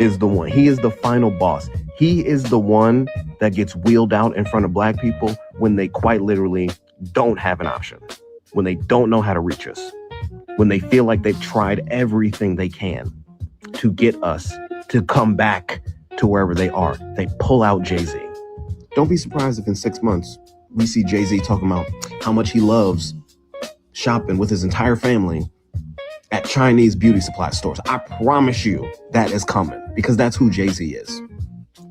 is the one. He is the final boss. He is the one that gets wheeled out in front of Black people when they quite literally don't have an option, when they don't know how to reach us, when they feel like they've tried everything they can to get us to come back to wherever they are. They pull out Jay-Z. Don't be surprised if in 6 months we see Jay-Z talking about how much he loves shopping with his entire family at Chinese beauty supply stores. I promise you that is coming because that's who Jay-Z is.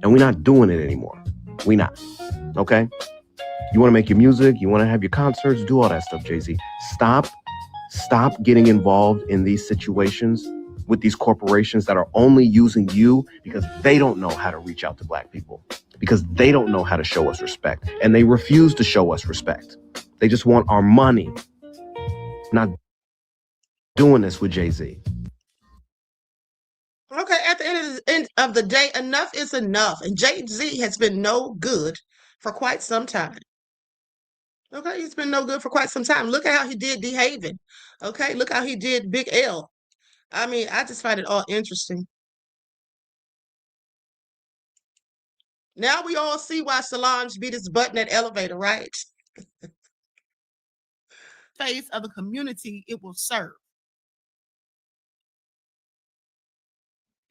And we're not doing it anymore. We not. Okay? You want to make your music, you want to have your concerts, do all that stuff, Jay-Z. Stop getting involved in these situations with these corporations that are only using you because they don't know how to reach out to Black people, because they don't know how to show us respect. And they refuse to show us respect. They just want our money. Not doing this with Jay-Z. Okay, at the end of the day, enough is enough. And Jay-Z has been no good for quite some time. Okay, he's been no good for quite some time. Look at how he did D Haven. Okay, look how he did Big L. I mean, I just find it all interesting. Now we all see why Solange beat his butt in that elevator, right? Face of the community it will serve.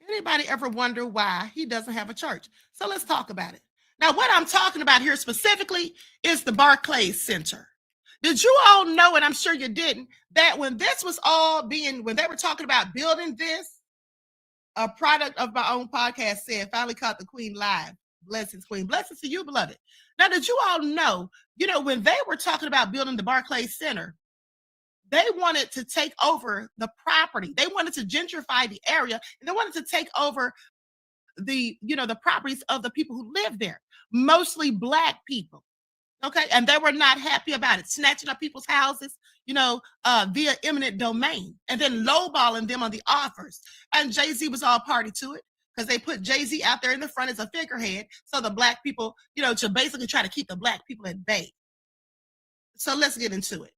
Anybody ever wonder why he doesn't have a church? So let's talk about it. Now, what I'm talking about here specifically is the Barclays Center. Did you all know, and I'm sure you didn't, that when this was all when they were talking about building this, a product of my own podcast said, finally caught the Queen live. Blessings, Queen. Blessings to you, beloved. Now, did you all know, when they were talking about building the Barclays Center, they wanted to take over the property. They wanted to gentrify the area, and they wanted to take over the properties of the people who live there, mostly Black people. Okay, and they were not happy about it, snatching up people's houses, via eminent domain, and then lowballing them on the offers. And Jay-Z was all party to it because they put Jay-Z out there in the front as a figurehead, so the Black people, to basically try to keep the Black people at bay. So let's get into it.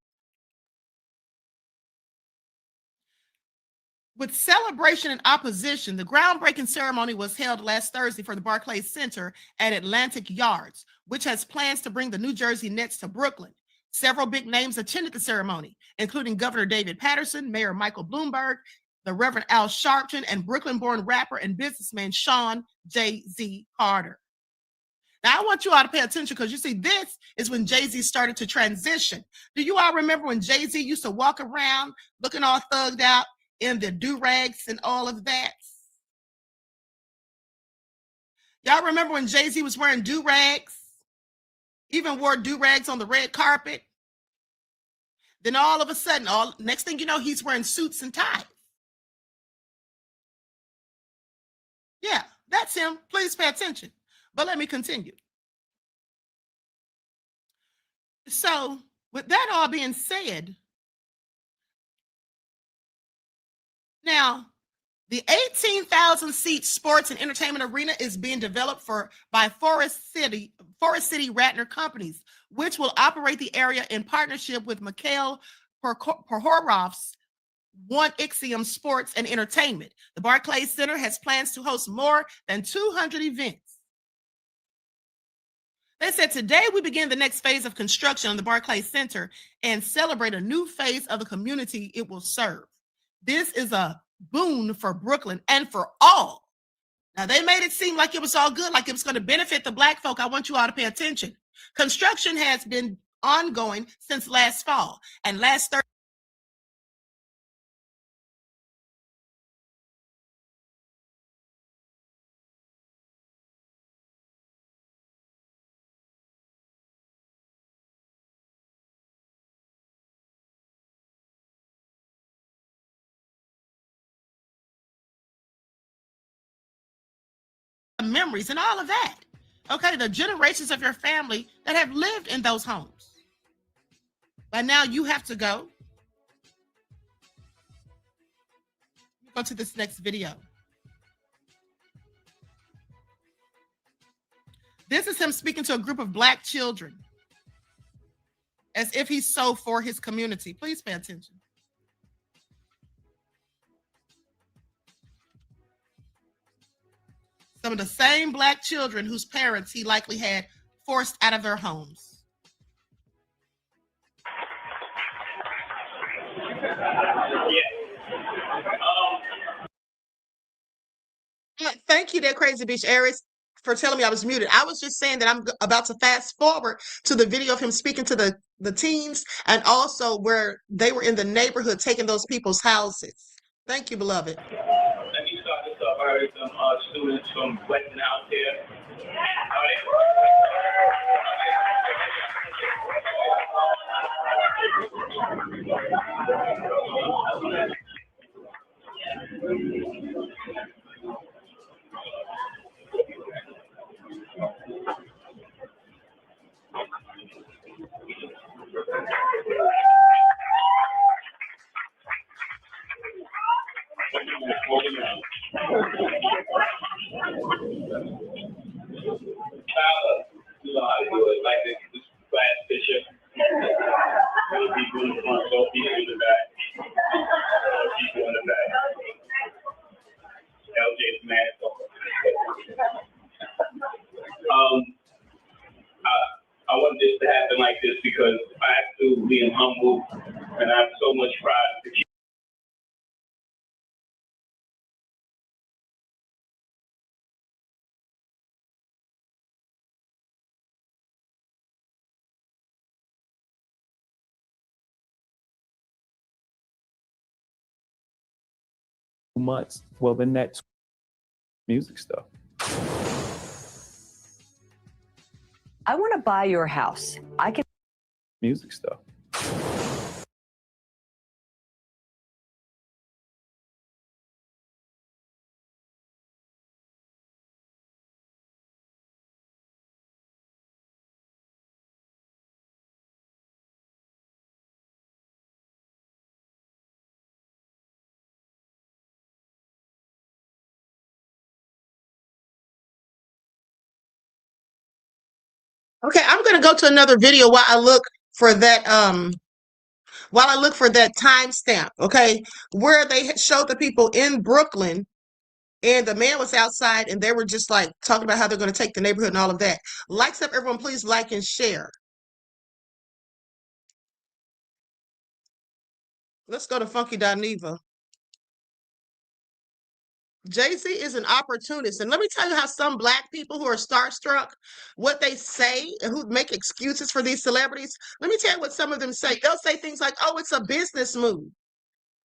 With celebration and opposition, the groundbreaking ceremony was held last Thursday for the Barclays Center at Atlantic Yards, which has plans to bring the New Jersey Nets to Brooklyn. Several big names attended the ceremony, including Governor David Paterson, Mayor Michael Bloomberg, the Reverend Al Sharpton, and Brooklyn-born rapper and businessman Sean Jay-Z Carter. Now, I want you all to pay attention because you see, this is when Jay-Z started to transition. Do you all remember when Jay-Z used to walk around looking all thugged out in the do-rags and all of that? Y'all remember when Jay-Z was wearing do-rags? Even wore do-rags on the red carpet? Then all of a sudden, next thing you know, he's wearing suits and ties. Yeah, that's him. Please pay attention. But let me continue. So, with that all being said, now, the 18,000-seat sports and entertainment arena is being developed by Forest City Ratner Companies, which will operate the area in partnership with Mikhail Prohorov's One Ixiom Sports and Entertainment. The Barclays Center has plans to host more than 200 events. They said, today we begin the next phase of construction on the Barclays Center and celebrate a new phase of the community it will serve. This is a boon for Brooklyn and for all. Now, they made it seem like it was all good, like it was going to benefit the Black folk. I want you all to pay attention. Construction has been ongoing since last fall, and last Thursday, memories and all of that. Okay, the generations of your family that have lived in those homes. But now you have to go. Go to this next video. This is him speaking to a group of Black children as if he's so for his community. Please pay attention. Some of the same Black children whose parents he likely had forced out of their homes. Thank you, that crazy bitch Aries, for telling me I was muted. I was just saying that I'm about to fast forward to the video of him speaking to the teens, and also where they were in the neighborhood taking those people's houses. Thank you, beloved. Let me start this up. I heard some students from Western out there. I want this to happen like this because I absolutely am humble and I have so much pride to keep. Months. Well, the next music stuff. I want to buy your house. I can. Music stuff. Okay, I'm gonna go to another video while I look for that timestamp, okay, where they showed the people in Brooklyn and the man was outside and they were just like talking about how they're going to take the neighborhood and all of that. Likes up, everyone, please like and share. Let's go to Funky Dineva. Jay-Z is an opportunist. And let me tell you how some black people who are starstruck, what they say and who make excuses for these celebrities. Let me tell you what some of them say. They'll say things like, oh, it's a business move.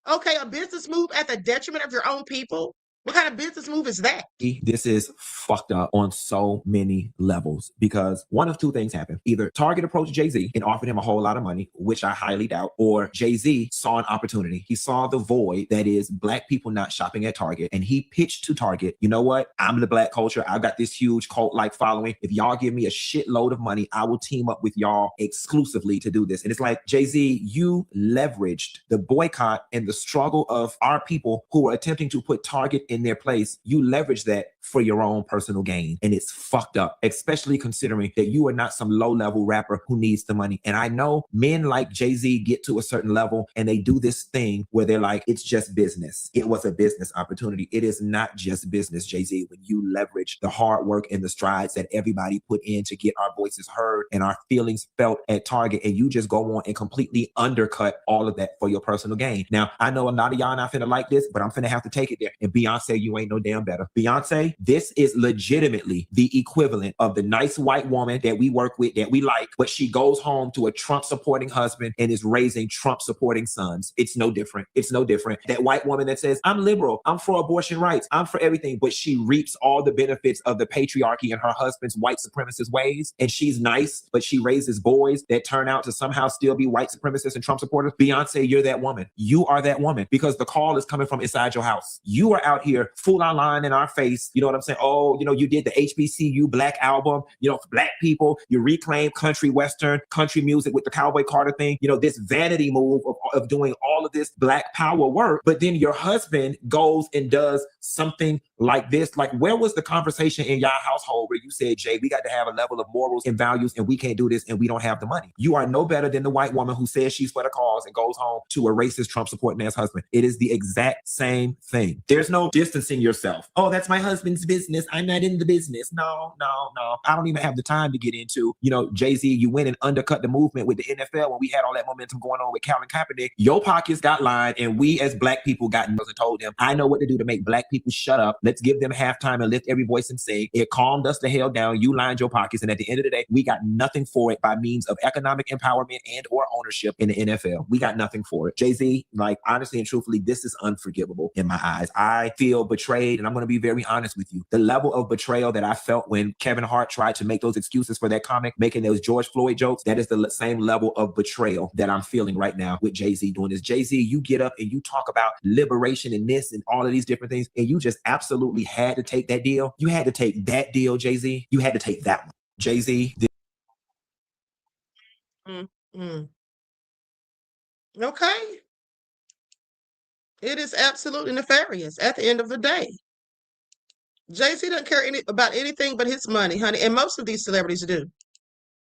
Okay, a business move at the detriment of your own people? What kind of business move is that? This is fucked up on so many levels because one of two things happened. Either Target approached Jay-Z and offered him a whole lot of money, which I highly doubt, or Jay-Z saw an opportunity. He saw the void that is black people not shopping at Target, and he pitched to Target, you know what? I'm the black culture. I've got this huge cult-like following. If y'all give me a shitload of money, I will team up with y'all exclusively to do this. And it's like, Jay-Z, you leveraged the boycott and the struggle of our people who were attempting to put Target in their place. You leverage that for your own personal gain. And it's fucked up, especially considering that you are not some low-level rapper who needs the money. And I know men like Jay-Z get to a certain level and they do this thing where they're like, it's just business. It was a business opportunity. It is not just business, Jay-Z, when you leverage the hard work and the strides that everybody put in to get our voices heard and our feelings felt at Target, and you just go on and completely undercut all of that for your personal gain. Now, I know a lot of y'all not finna like this, but I'm finna have to take it there. And Beyonce, you ain't no damn better. Beyonce, this is legitimately the equivalent of the nice white woman that we work with, that we like, but she goes home to a Trump-supporting husband and is raising Trump-supporting sons. It's no different. It's no different. That white woman that says, I'm liberal, I'm for abortion rights, I'm for everything, but she reaps all the benefits of the patriarchy and her husband's white supremacist ways, and she's nice, but she raises boys that turn out to somehow still be white supremacists and Trump supporters. Beyonce, you're that woman. You are that woman, because the call is coming from inside your house. You are out here full on line in our face. You know what I'm saying? Oh, you know, you did the HBCU Black album, you know, for black people. You reclaimed country western, country music with the Cowboy Carter thing. You know, this vanity move of doing all of this black power work. But then your husband goes and does something like this. Like, where was the conversation in y'all household where you said, Jay, we got to have a level of morals and values, and we can't do this and we don't have the money? You are no better than the white woman who says she's for the cause and goes home to a racist Trump supporting ass husband. It is the exact same thing. There's no distancing yourself. Oh, that's my husband's business. I'm not in the business. No. I don't even have the time to get into, you know, Jay-Z, you went and undercut the movement with the NFL when we had all that momentum going on with Colin Kaepernick. Your pockets got lined, and we as black people got and told them, I know what to do to make black people shut up. Let's give them halftime and lift every voice and sing. It calmed us the hell down. You lined your pockets, and at the end of the day, we got nothing for it by means of economic empowerment and or ownership in the NFL. We got nothing for it. Jay-Z, like, honestly and truthfully, this is unforgivable in my eyes. I feel betrayed, and I'm going to be very honest with you. The level of betrayal that I felt when Kevin Hart tried to make those excuses for that comic, making those George Floyd jokes, that is the same level of betrayal that I'm feeling right now with Jay-Z doing this. Jay-Z, you get up and you talk about liberation and this and all of these different things, and you just absolutely had to take that deal. You had to take that deal, Jay-Z. You had to take that one. Jay-Z. Okay. It is absolutely nefarious at the end of the day. Jay-Z doesn't care about anything but his money, honey, and most of these celebrities do.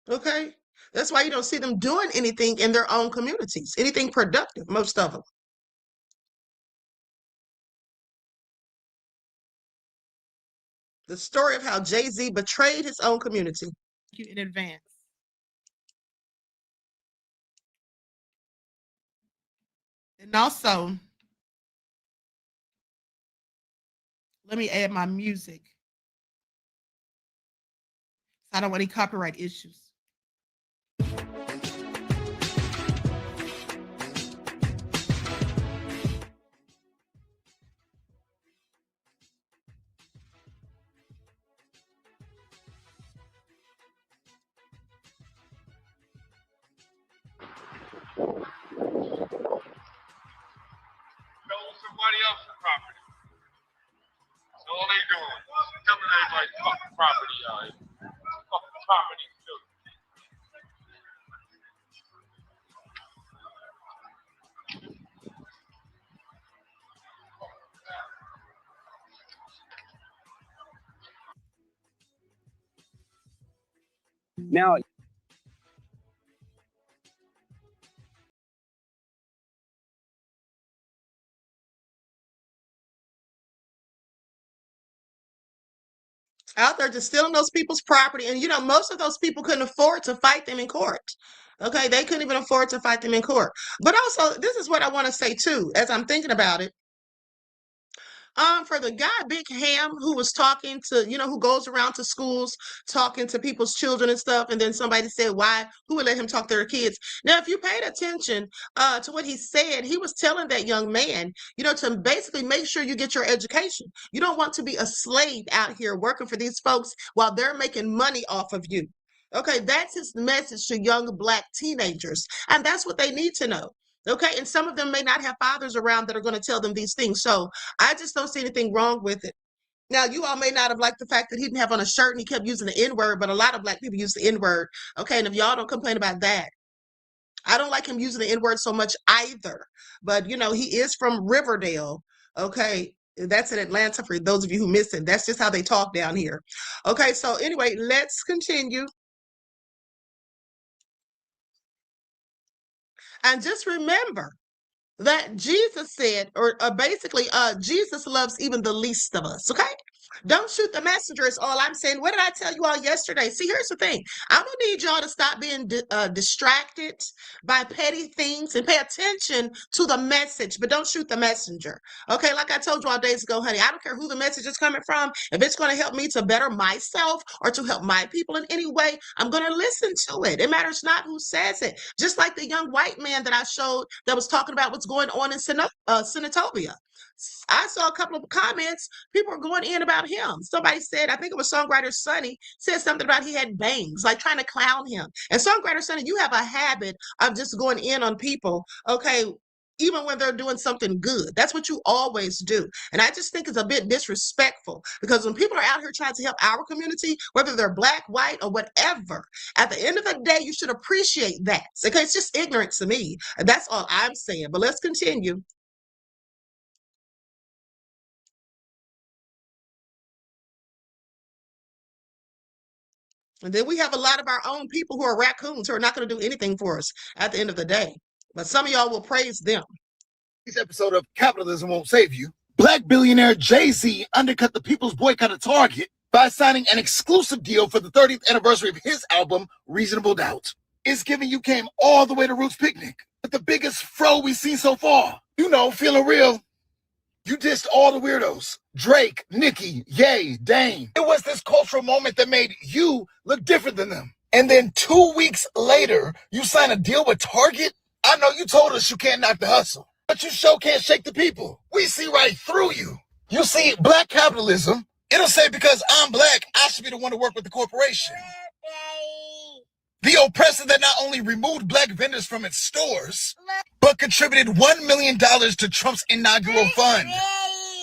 Okay? That's why you don't see them doing anything in their own communities, anything productive, most of them. The story of how Jay-Z betrayed his own community. Thank you in advance. And also, let me add my music. I don't want any copyright issues. else property. That's all they doing. Telling everybody fucking property out here. Fucking property too. Now, out there just stealing those people's property. And, most of those people couldn't afford to fight them in court. Okay, they couldn't even afford to fight them in court. But also, this is what I want to say too, as I'm thinking about it. For the guy, Big Ham, who was talking to, who goes around to schools talking to people's children and stuff, and then somebody said, who would let him talk to their kids? Now, if you paid attention to what he said, he was telling that young man, to basically make sure you get your education. You don't want to be a slave out here working for these folks while they're making money off of you. Okay, that's his message to young Black teenagers, and that's what they need to know. Okay, and some of them may not have fathers around that are going to tell them these things. So I just don't see anything wrong with it. Now, you all may not have liked the fact that he didn't have on a shirt and he kept using the N-word, but a lot of Black people use the N-word. Okay, and if y'all don't complain about that, I don't like him using the N-word so much either. But, he is from Riverdale. Okay, that's in Atlanta for those of you who missed it. That's just how they talk down here. Okay, so anyway, let's continue. And just remember that Jesus said, or basically, Jesus loves even the least of us, okay? Don't shoot the messenger is all I'm saying. What did I tell you all yesterday? See, here's the thing. I'm going to need y'all to stop being distracted by petty things and pay attention to the message, but don't shoot the messenger, okay? Like I told you all days ago, honey, I don't care who the message is coming from. If it's going to help me to better myself or to help my people in any way, I'm going to listen to it. It matters not who says it. Just like the young white man that I showed that was talking about what's going on in Senatobia. I saw a couple of comments. People were going in about him. Somebody said, I think it was songwriter Sonny, said something about he had bangs, like trying to clown him. And songwriter Sonny, you have a habit of just going in on people, okay, even when they're doing something good. That's what you always do. And I just think it's a bit disrespectful because when people are out here trying to help our community, whether they're Black, white, or whatever, at the end of the day, you should appreciate that. Okay, it's just ignorance to me. And that's all I'm saying. But let's continue. And then we have a lot of our own people who are raccoons who are not going to do anything for us at the end of the day. But some of y'all will praise them. This episode of Capitalism Won't Save You. Black billionaire Jay-Z undercut the people's boycott of Target by signing an exclusive deal for the 30th anniversary of his album, Reasonable Doubt. It's giving you came all the way to Roots Picnic with the biggest fro we've seen so far. Feeling real. You dissed all the weirdos. Drake, Nicki, Ye, Dane. It was this cultural moment that made you look different than them. And then 2 weeks later, you sign a deal with Target? I know you told us you can't knock the hustle, but you sure can't shake the people. We see right through you. You see, Black capitalism, it'll say because I'm Black, I should be the one to work with the corporation. The oppressor that not only removed Black vendors from its stores, but contributed $1 million to Trump's inaugural fund.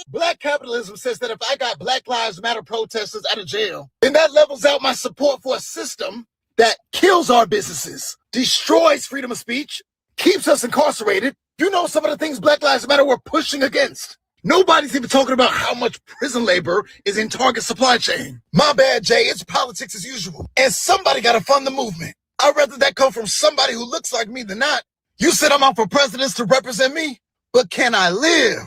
Black capitalism says that if I got Black Lives Matter protesters out of jail, then that levels out my support for a system that kills our businesses, destroys freedom of speech, keeps us incarcerated. Some of the things Black Lives Matter were pushing against. Nobody's even talking about how much prison labor is in Target's supply chain. My bad, Jay, it's politics as usual. And somebody got to fund the movement. I'd rather that come from somebody who looks like me than not. You said I'm out for presidents to represent me, but can I live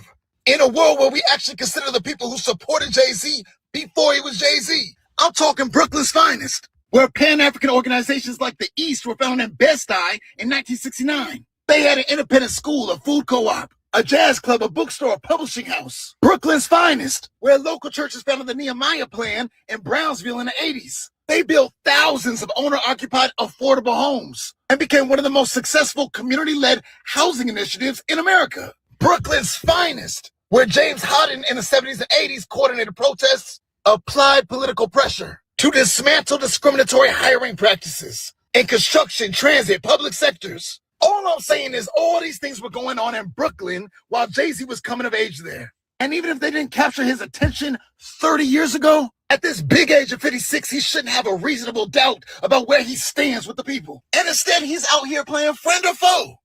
in a world where we actually consider the people who supported Jay-Z before he was Jay-Z? I'm talking Brooklyn's finest, where Pan-African organizations like the East were founded in Bed-Stuy in 1969. They had an independent school, a food co-op, a jazz club, a bookstore, a publishing house. Brooklyn's finest, where local churches founded the Nehemiah Plan in Brownsville in the 80s. They built thousands of owner-occupied affordable homes and became one of the most successful community-led housing initiatives in America. Brooklyn's finest, where James Harden in the 70s and 80s coordinated protests, applied political pressure to dismantle discriminatory hiring practices in construction, transit, public sectors. All I'm saying is all these things were going on in Brooklyn while Jay-Z was coming of age there. And even if they didn't capture his attention 30 years ago, at this big age of 56, he shouldn't have a reasonable doubt about where he stands with the people. And instead, he's out here playing friend or foe.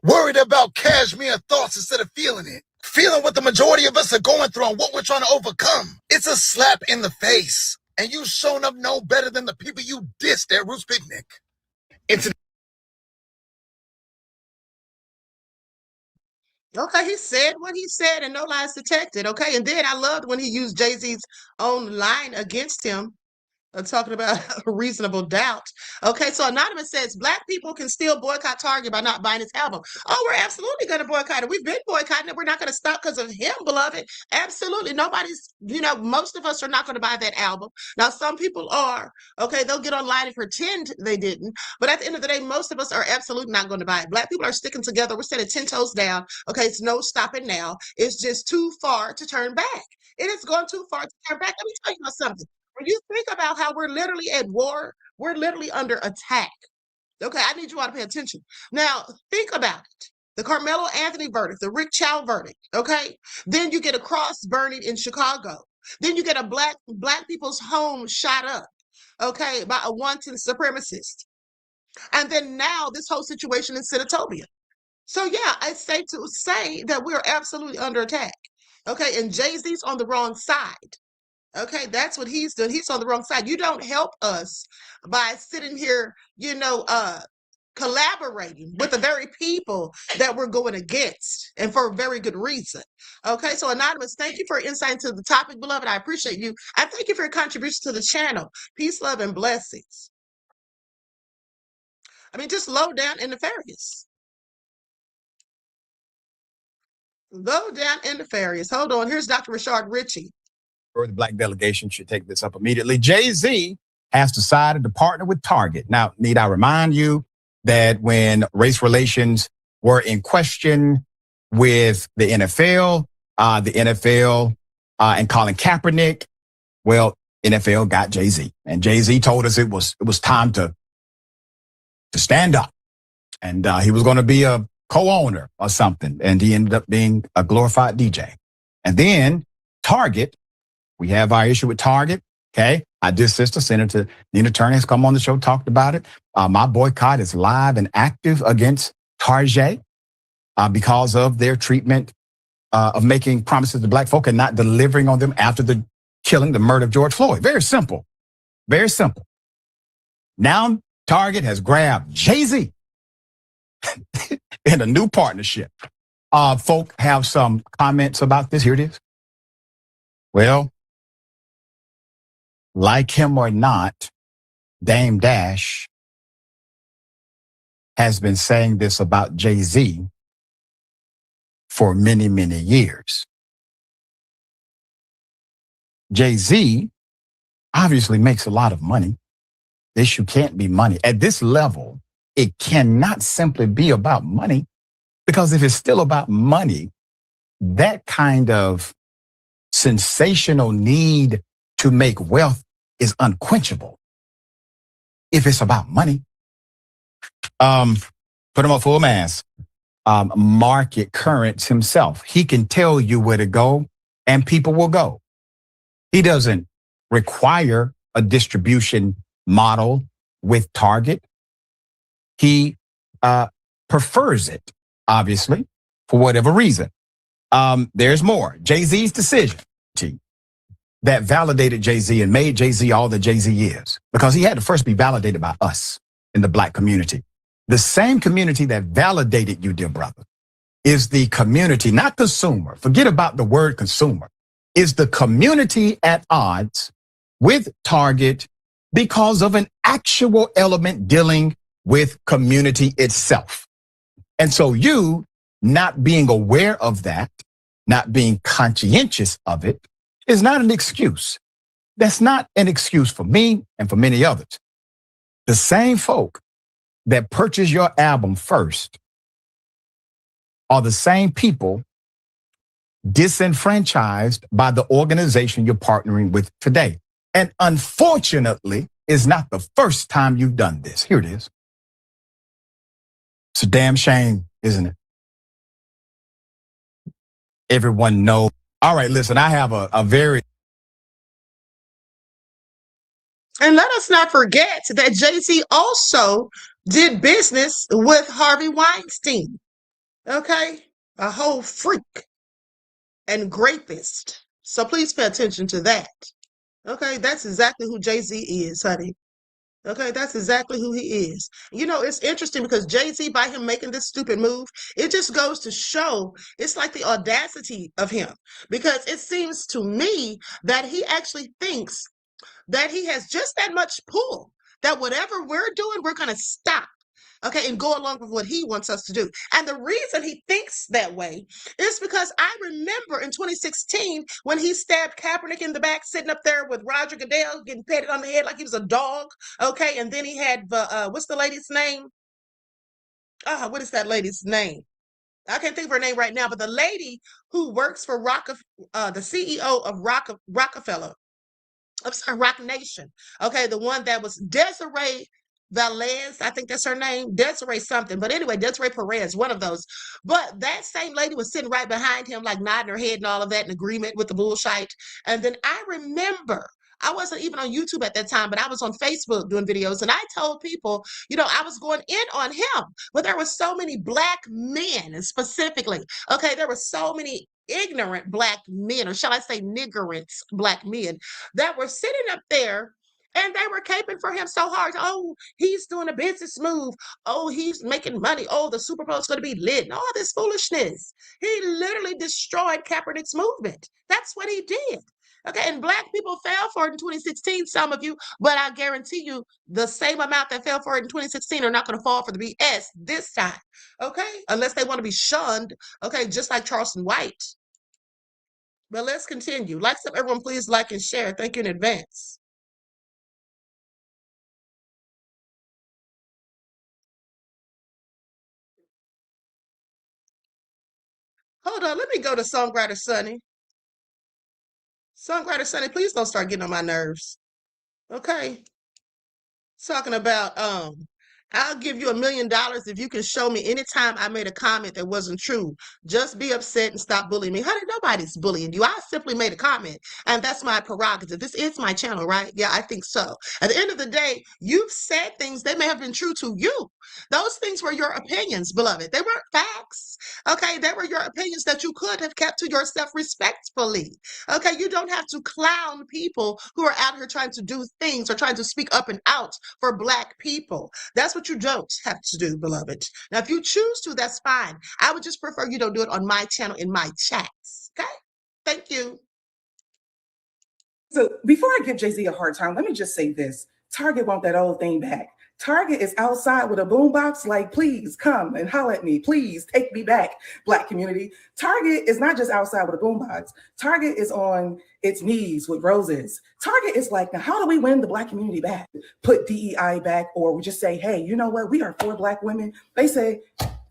Worried about cashmere thoughts instead of feeling it. Feeling what the majority of us are going through and what we're trying to overcome. It's a slap in the face. And you shown up no better than the people you dissed at Roots Picnic. Okay, he said what he said and no lies detected. Okay, and then I loved when he used Jay-Z's own line against him. Talking about reasonable doubt. Okay, so Anonymous says Black people can still boycott Target by not buying his album. Oh, we're absolutely going to boycott it. We've been boycotting it. We're not going to stop because of him, beloved. Absolutely. Nobody's, most of us are not going to buy that album. Now, some people are. Okay, they'll get online and pretend they didn't. But at the end of the day, most of us are absolutely not going to buy it. Black people are sticking together. We're standing 10 toes down. Okay, it's no stopping now. It's just too far to turn back. It is going too far to turn back. Let me tell you about something. When you think about how we're literally at war, we're literally under attack. Okay, I need you all to pay attention. Now, think about it. The Carmelo Anthony verdict, the Rick Chow verdict, okay? Then you get a cross burning in Chicago. Then you get a black people's home shot up, okay, by a wanton supremacist. And then now this whole situation in Senatobia. So yeah, I say to say that we're absolutely under attack. Okay, and Jay-Z's on the wrong side. Okay, that's what he's doing. He's on the wrong side. You don't help us by sitting here, collaborating with the very people that we're going against, and for a very good reason. Okay, so Anonymous, thank you for your insight into the topic, beloved. I appreciate you. I thank you for your contribution to the channel. Peace, love, and blessings. I mean, just low down and nefarious. Low down and nefarious. Hold on. Here's Dr. Rashard Ritchie. Or the Black delegation should take this up immediately. Jay-Z has decided to partner with Target. Now, need I remind you that when race relations were in question with the NFL and Colin Kaepernick, well, NFL got Jay-Z. And Jay-Z told us it was time to stand up. And he was going to be a co-owner or something. And he ended up being a glorified DJ. And then Target, we have our issue with Target. Okay. Our dear sister, Senator Nina Turner, has come on the show, talked about it. My boycott is live and active against Target because of their treatment of making promises to Black folk and not delivering on them after the killing, the murder of George Floyd. Very simple. Very simple. Now Target has grabbed Jay-Z in a new partnership. Folk have some comments about this. Here it is. Well, like him or not, Dame Dash has been saying this about Jay-Z for many, many years. Jay-Z obviously makes a lot of money. The issue can't be money. At this level, it cannot simply be about money, because if it's still about money, that kind of sensational need to make wealth is unquenchable. If it's about money, put him on full mass. Market Currents himself, he can tell you where to go and people will go. He doesn't require a distribution model with Target. He prefers it, obviously, for whatever reason. There's more. Jay-Z's decision that validated Jay-Z and made Jay-Z all that Jay-Z is, because he had to first be validated by us in the Black community. The same community that validated you, dear brother, is the community, not consumer. Forget about the word consumer. Is the community at odds with Target because of an actual element dealing with community itself. And so you not being aware of that, not being conscientious of it, is not an excuse. That's not an excuse for me and for many others. The same folk that purchase your album first are the same people disenfranchised by the organization you're partnering with today. And unfortunately, it's not the first time you've done this. Here it is. It's a damn shame, isn't it? Everyone knows. All right, listen, I have a very... And let us not forget that Jay-Z also did business with Harvey Weinstein. Okay? A whole freak and rapist. So please pay attention to that. Okay? That's exactly who Jay-Z is, honey. Okay? That's exactly who he is. You know, it's interesting because Jay-Z, by him making this stupid move, it just goes to show, it's like the audacity of him. Because it seems to me that he actually thinks that he has just that much pull, that whatever we're doing, we're going to stop, okay, and go along with what he wants us to do. And the reason he thinks that way is because I remember in 2016 when he stabbed Kaepernick in the back, sitting up there with Roger Goodell, getting patted on the head like he was a dog, okay, and then he had, what's the lady's name? What is that lady's name? I can't think of her name right now, but the lady who works for the CEO of Rockefeller, I'm sorry, Rock Nation. Okay, the one that was Desiree Velez, I think that's her name, Desiree something. But anyway, Desiree Perez, one of those. But that same lady was sitting right behind him, like nodding her head and all of that in agreement with the bullshit. And then I remember, I wasn't even on YouTube at that time, but I was on Facebook doing videos. And I told people, you know, I was going in on him. But there were so many black men, and specifically, okay, there were so many ignorant black men, or shall I say niggerant black men, that were sitting up there and they were caping for him so hard. Oh, he's doing a business move. Oh, he's making money. Oh, the Super Bowl is going to be lit and all this foolishness. He literally destroyed Kaepernick's movement. That's what he did. Okay, and black people fell for it in 2016, some of you, but I guarantee you the same amount that fell for it in 2016 are not going to fall for the BS this time, okay? Unless they want to be shunned, okay, just like Charleston White. But let's continue. Like, everyone, please like and share. Thank you in advance. Hold on, let me go to Songwriter Sonny. Songwriter Sonny, please don't start getting on my nerves. Okay? Talking about, I'll give you $1 million if you can show me anytime I made a comment that wasn't true. Just be upset and stop bullying me. Honey, nobody's bullying you. I simply made a comment, and that's my prerogative. This is my channel, right? Yeah, I think so. At the end of the day, you've said things that may have been true to you. Those things were your opinions, beloved. They weren't facts. Okay, they were your opinions that you could have kept to yourself respectfully. Okay, you don't have to clown people who are out here trying to do things or trying to speak up and out for black people. That's what you don't have to do, beloved. Now, if you choose to, that's fine. I would just prefer you don't do it on my channel in my chats. Okay? Thank you. So before I give Jay-Z a hard time, let me just say this. Target want that old thing back. Target is outside with a boombox like, please come and holler at me. Please take me back, black community. Target is not just outside with a boombox. Target is on its knees with roses. Target is like, now how do we win the black community back? Put DEI back, or we just say, hey, you know what? We are 4 black women. They say,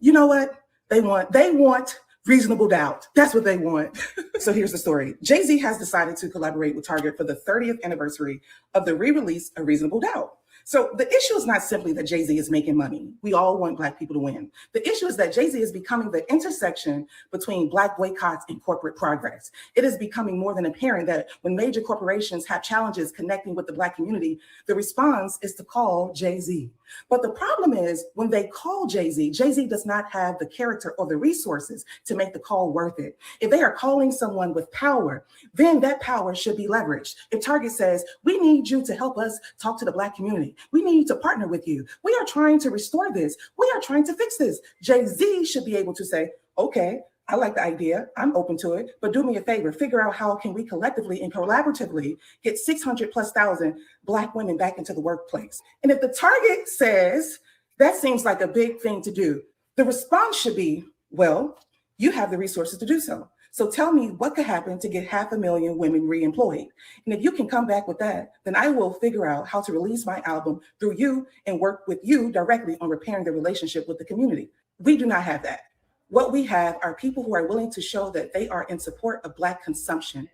you know what? They want reasonable doubt. That's what they want. So here's the story. Jay-Z has decided to collaborate with Target for the 30th anniversary of the re-release of Reasonable Doubt. So the issue is not simply that Jay-Z is making money. We all want black people to win. The issue is that Jay-Z is becoming the intersection between black boycotts and corporate progress. It is becoming more than apparent that when major corporations have challenges connecting with the black community, the response is to call Jay-Z. But the problem is when they call Jay-Z, Jay-Z does not have the character or the resources to make the call worth it. If they are calling someone with power, then that power should be leveraged. If Target says, we need you to help us talk to the black community, we need to partner with you, we are trying to restore this, we are trying to fix this, Jay-Z should be able to say, okay, I like the idea, I'm open to it, but do me a favor, figure out how can we collectively and collaboratively get 600,000+ black women back into the workplace. And if the Target says, that seems like a big thing to do, the response should be, well, you have the resources to do so. So tell me what could happen to get 500,000 women reemployed. And if you can come back with that, then I will figure out how to release my album through you and work with you directly on repairing the relationship with the community. We do not have that. What we have are people who are willing to show that they are in support of black consumption,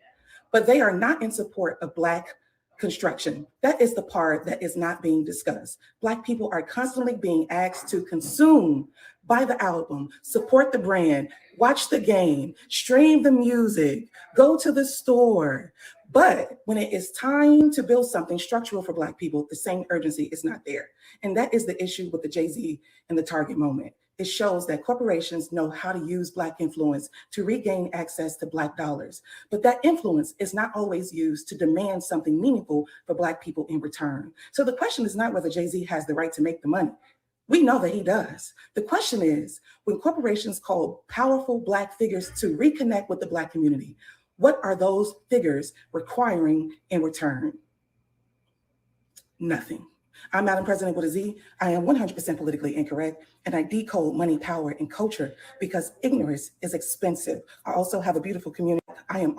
but they are not in support of black construction. That is the part that is not being discussed. Black people are constantly being asked to consume, buy the album, support the brand, watch the game, stream the music, go to the store. But when it is time to build something structural for Black people, the same urgency is not there. And that is the issue with the Jay-Z and the Target moment. It shows that corporations know how to use Black influence to regain access to Black dollars. But that influence is not always used to demand something meaningful for Black people in return. So the question is not whether Jay-Z has the right to make the money. We know that he does. The question is, when corporations call powerful Black figures to reconnect with the Black community, what are those figures requiring in return? Nothing. I'm Madam President with a Z. I am 100% politically incorrect, and I decode money, power, and culture because ignorance is expensive. I also have a beautiful community. I am.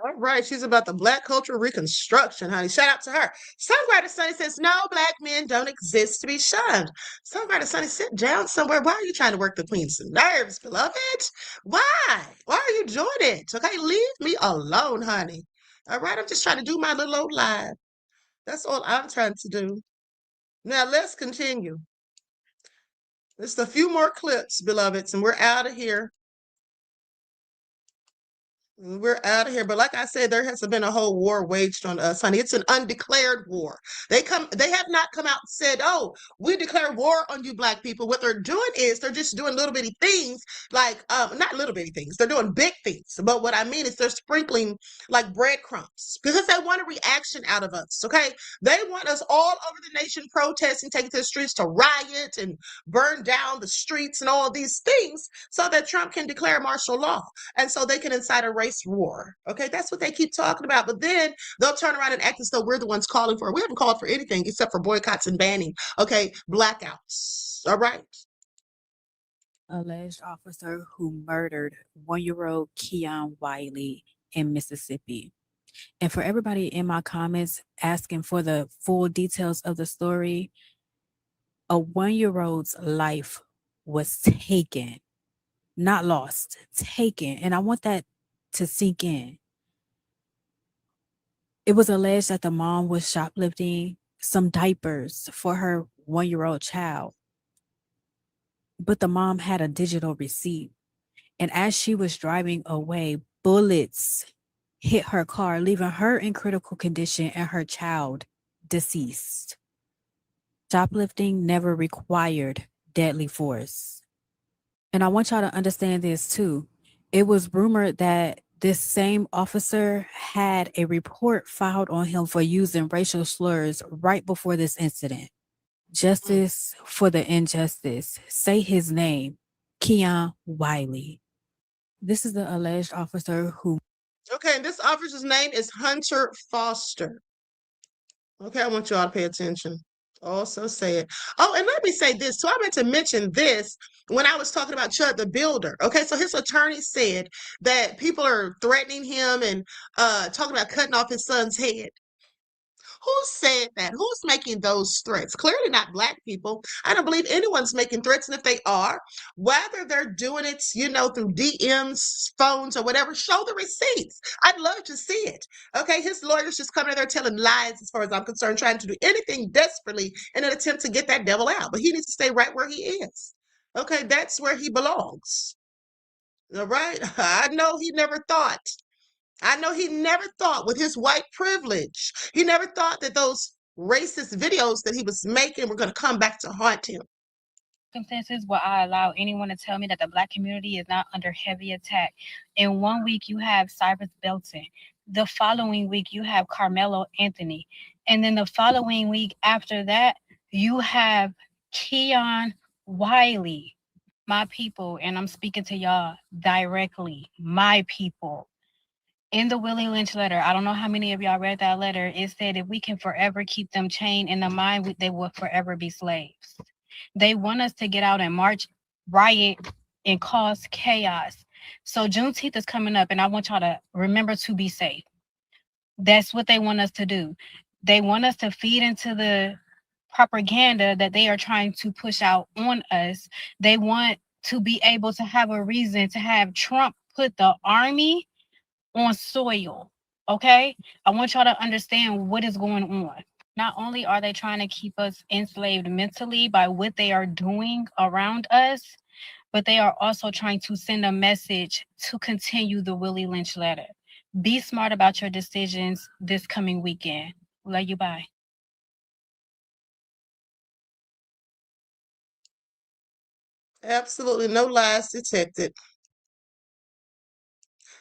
All right, she's about the Black culture reconstruction, honey. Shout out to her. Songwriter Sonny says, no, Black men don't exist to be shunned. Songwriter Sonny, sit down somewhere. Why are you trying to work the queen's nerves, beloved? Why? Why are you doing it? Okay, leave me alone, honey. All right, I'm just trying to do my little old live. That's all I'm trying to do. Now, let's continue. Just a few more clips, beloveds, and we're out of here. We're out of here. But like I said, there has been a whole war waged on us, honey. It's an undeclared war. They have not come out and said, oh, we declare war on you Black people. What they're doing is they're just doing little bitty things, like not little bitty things. They're doing big things. But what I mean is they're sprinkling like breadcrumbs because they want a reaction out of us. Okay. They want us all over the nation protesting, taking to the streets to riot and burn down the streets and all of these things so that Trump can declare martial law. And so they can incite a race war. Okay, that's what they keep talking about. But then they'll turn around and act as though we're the ones calling for it. We haven't called for anything except for boycotts and banning. Okay, blackouts. All right. Alleged officer who murdered 1-year-old Keon Wiley in Mississippi. And for everybody in my comments asking for the full details of the story, a 1-year-old's life was taken. Not lost, taken. And I want that to sink in. It was alleged that the mom was shoplifting some diapers for her 1-year-old child. But the mom had a digital receipt. And as she was driving away, bullets hit her car, leaving her in critical condition and her child deceased. Shoplifting never required deadly force. And I want y'all to understand this too. It was rumored that this same officer had a report filed on him for using racial slurs right before this incident. Justice for the injustice. Say his name, Keon Wiley. This is the alleged officer who... Okay, and this officer's name is Hunter Foster. Okay, I want you all to pay attention. Also say it. Oh, and let me say this. So I meant to mention this when I was talking about Chud the Builder. Okay, so his attorney said that people are threatening him and talking about cutting off his son's head. Who said that? Who's making those threats? Clearly not Black people. I don't believe anyone's making threats. And if they are, whether they're doing it, through DMs, phones, or whatever, show the receipts. I'd love to see it. Okay, his lawyer's just coming in there telling lies as far as I'm concerned, trying to do anything desperately in an attempt to get that devil out. But he needs to stay right where he is. Okay, that's where he belongs. All right? I know he never thought with his white privilege, he never thought that those racist videos that he was making were going to come back to haunt him. Circumstances will I allow anyone to tell me that the Black community is not under heavy attack. In 1 week, you have Cyrus Belton. The following week, you have Carmelo Anthony. And then the following week after that, you have Keon Wiley. My people, and I'm speaking to y'all directly, my people. In the Willie Lynch letter, I don't know how many of y'all read that letter. It said if we can forever keep them chained in the mind, they will forever be slaves. They want us to get out and march, riot, and cause chaos. So Juneteenth is coming up, and I want y'all to remember to be safe. That's what they want us to do. They want us to feed into the propaganda that they are trying to push out on us. They want to be able to have a reason to have Trump put the army on soil. Okay? I want y'all to understand what is going on. Not only are they trying to keep us enslaved mentally by what they are doing around us, but they are also trying to send a message to continue the Willie Lynch letter. Be smart about your decisions this coming weekend. Love you. Bye. Absolutely no lies detected.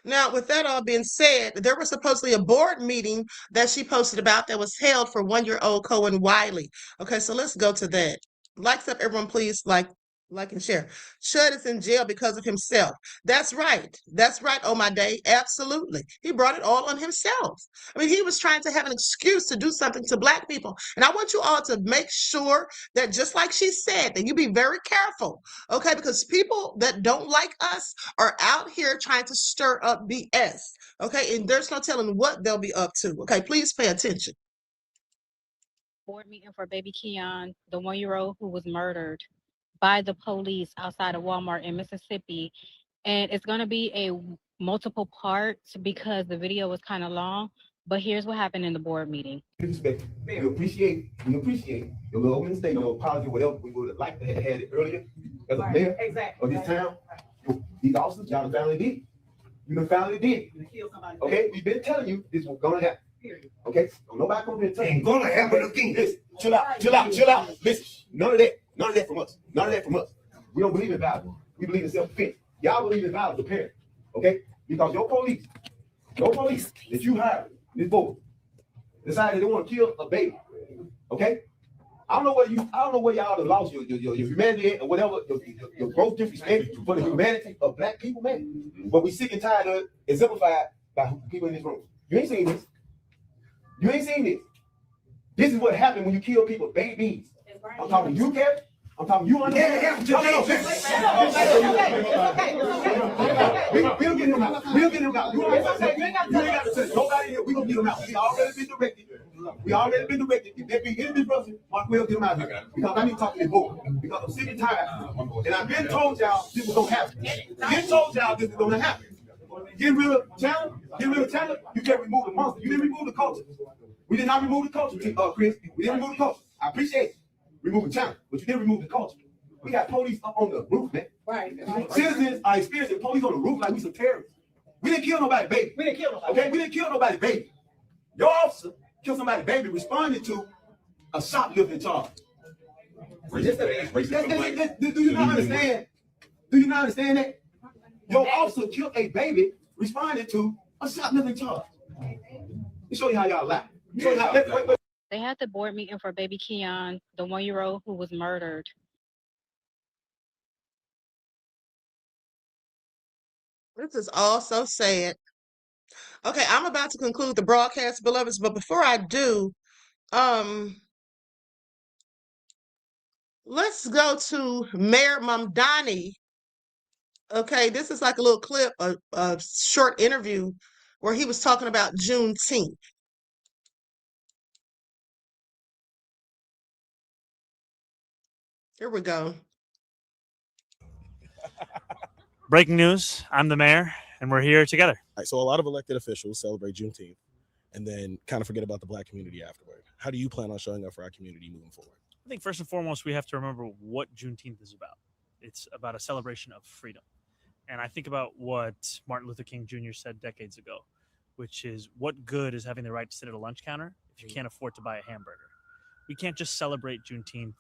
Now, with that all being said, there was supposedly a board meeting that she posted about that was held for 1-year-old Cohen Wiley. Okay, so let's go to that. Likes up, everyone, please like and share. Chud is in jail because of himself. That's right. That's right, oh my day. Absolutely. He brought it all on himself. I mean, he was trying to have an excuse to do something to Black people. And I want you all to make sure that, just like she said, that you be very careful, okay? Because people that don't like us are out here trying to stir up BS, okay? And there's no telling what they'll be up to, okay? Please pay attention. Board meeting for baby Keon, the 1-year-old who was murdered by the police outside of Walmart in Mississippi. And it's going to be a multiple parts because the video was kind of long. But here's what happened in the board meeting. We appreciate the little opening statement or apology, whatever we would have liked to have had it earlier as a mayor of this town. These officers, y'all the family did. You the family did. Okay, we've been telling you this was gonna happen. Okay, so nobody come here and tell you. Ain't gonna happen again. Listen, chill out. Listen, none of that from us. None of that from us. We don't believe in violence. We believe in self-defense. Y'all believe in violence, apparently. Okay, because your police that you hired, this board, decided they want to kill a baby. Okay, I don't know where y'all have lost your humanity or whatever, your gross disrespect for the humanity of Black people, man. But we sick and tired of it, exemplified by people in this room. You ain't seen this. This is what happened when you kill people, babies. I'm talking to you, Kevin. I'm talking to you, We'll get him out. You ain't got to say nobody here. We gonna get him out. We already been directed. If there be any disruption, we'll get him out here. Because I need to talk to this board. Because I'm sick and tired. And I've been told y'all this was gonna happen. Get rid of Chandler. You can't remove the monster. You didn't remove the culture. We did not remove the culture, Chris. We didn't remove the culture. I appreciate it. Removing China, but you didn't remove the culture. We got police up on the roof, man. Right. Citizens are experiencing police on the roof like we some terrorists. We didn't kill nobody, baby. Okay, we didn't kill nobody, baby. Your officer killed somebody, baby, responding to a shoplifting charge. Do you not understand? Do you not understand that? Your officer killed a baby responding to a shoplifting charge. Let me show you how y'all lie. They had the board meeting for baby Keon, the 1-year-old who was murdered. This is all so sad. Okay, I'm about to conclude the broadcast, beloveds, but before I do, let's go to Mayor Mamdani. Okay, this is like a little clip, a short interview where he was talking about Juneteenth. Here we go. Breaking news, I'm the mayor, and we're here together. Right, so a lot of elected officials celebrate Juneteenth and then kind of forget about the Black community afterward. How do you plan on showing up for our community moving forward? I think first and foremost, we have to remember what Juneteenth is about. It's about a celebration of freedom. And I think about what Martin Luther King Jr. said decades ago, which is what good is having the right to sit at a lunch counter if you can't afford to buy a hamburger? We can't just celebrate Juneteenth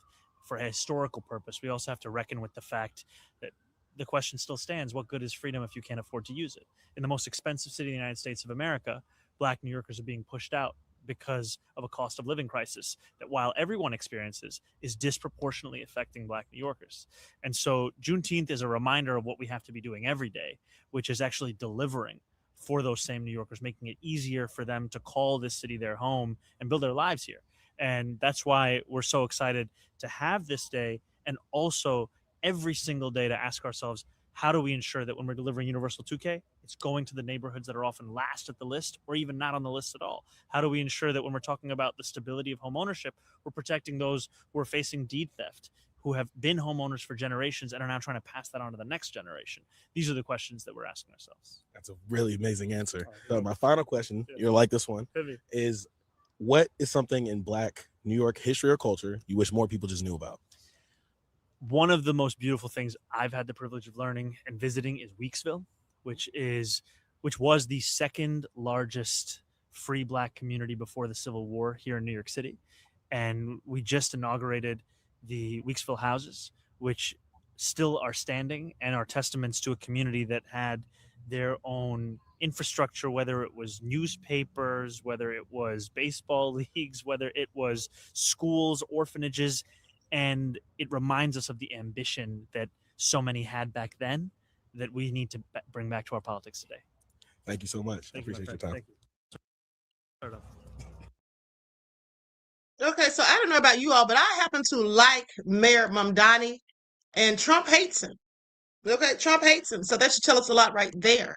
for a historical purpose. We also have to reckon with the fact that the question still stands, what good is freedom if you can't afford to use it? In the most expensive city in the United States of America, Black New Yorkers are being pushed out because of a cost of living crisis that, while everyone experiences, is disproportionately affecting Black New Yorkers. And so Juneteenth is a reminder of what we have to be doing every day, which is actually delivering for those same New Yorkers, making it easier for them to call this city their home and build their lives here. And that's why we're so excited to have this day, and also every single day to ask ourselves, how do we ensure that when we're delivering universal 2K, it's going to the neighborhoods that are often last at the list or even not on the list at all? How do we ensure that when we're talking about the stability of home ownership, we're protecting those who are facing deed theft, who have been homeowners for generations and are now trying to pass that on to the next generation? These are the questions that we're asking ourselves. That's a really amazing answer. So my final question, you'll like this one, Heavy. is what is something in Black New York history or culture you wish more people just knew about? One of the most beautiful things I've had the privilege of learning and visiting is Weeksville, which was the second largest free Black community before the Civil War here in New York City. And we just inaugurated the Weeksville houses, which still are standing and are testaments to a community that had their own infrastructure, whether it was newspapers, whether it was baseball leagues, whether it was schools, orphanages. And it reminds us of the ambition that so many had back then that we need to bring back to our politics today. Thank you so much. I appreciate your time. Thank you. Okay, so I don't know about you all, but I happen to like Mayor Mamdani, and Trump hates him. Okay, Trump hates him, so that should tell us a lot right there.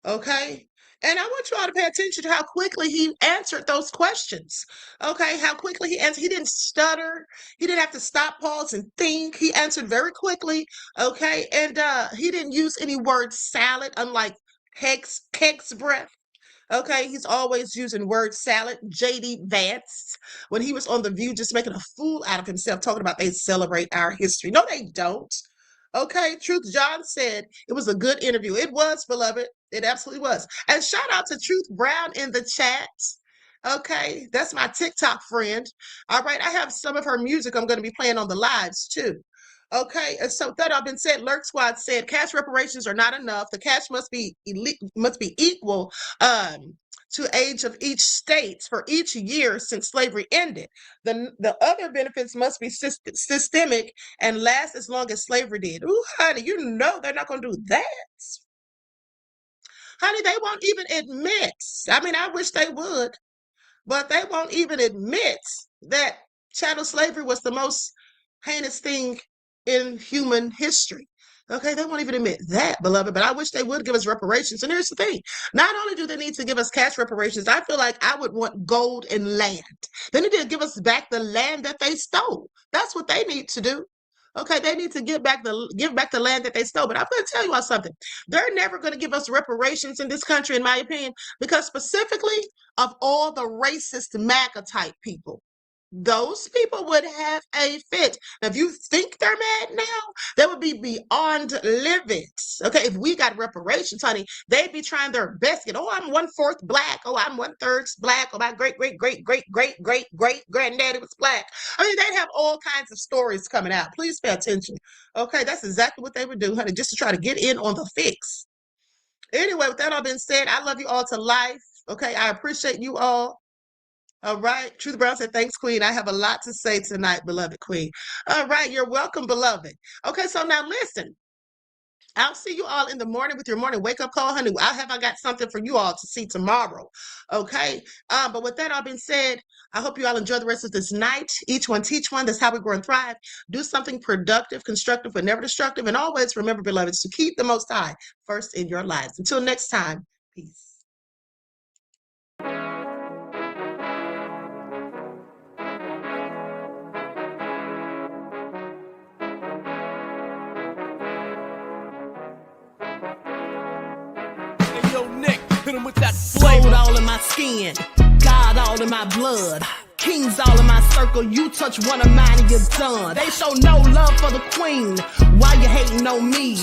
Okay, and I want you all to pay attention to how quickly he answered those questions. Okay, how quickly he answered. He didn't stutter. He didn't have to stop, pause, and think. He answered very quickly. Okay, and he didn't use any word salad, unlike Keck's breath. Okay, he's always using word salad. J.D. Vance, when he was on The View, just making a fool out of himself, talking about they celebrate our history. No, they don't. Okay, Truth John said it was a good interview. It was, beloved. It absolutely was. And shout out to Truth Brown in the chat. Okay, that's my TikTok friend. All right, I have some of her music I'm going to be playing on the lives too. Okay, and so that all been said, Lurk Squad said cash reparations are not enough. The cash must be equal to age of each state for each year since slavery ended. The other benefits must be systemic and last as long as slavery did. Ooh, honey, you know they're not going to do that. Honey, they won't even admit. I mean, I wish they would, but they won't even admit that chattel slavery was the most heinous thing in human history. Okay, they won't even admit that, beloved, but I wish they would give us reparations. And here's the thing. Not only do they need to give us cash reparations, I feel like I would want gold and land. They need to give us back the land that they stole. That's what they need to do. Okay, they need to give back the land that they stole. But I'm going to tell you all something. They're never going to give us reparations in this country, in my opinion, because specifically of all the racist MAGA type people. Those people would have a fit. Now, if you think they're mad now, they would be beyond livid. Okay, if we got reparations, honey, they'd be trying their best. Oh, I'm 1/4 Black. Oh, I'm 1/3 Black. Oh, my great granddaddy was Black. I mean, they'd have all kinds of stories coming out. Please pay attention. Okay, that's exactly what they would do, honey, just to try to get in on the fix. Anyway, with that all been said, I love you all to life. Okay, I appreciate you all. All right. Truth Brown said, thanks, Queen. I have a lot to say tonight, beloved Queen. All right. You're welcome, beloved. Okay. So now listen, I'll see you all in the morning with your morning wake-up call, honey. I got something for you all to see tomorrow. Okay. But with that all being said, I hope you all enjoy the rest of this night. Each one teach one. That's how we grow and thrive. Do something productive, constructive, but never destructive. And always remember, beloveds, to keep the Most High first in your lives. Until next time, peace. Gold all in my skin, God all in my blood, kings all in my circle. You touch one of mine and you're done. They show no love for the queen. Why you hating on me?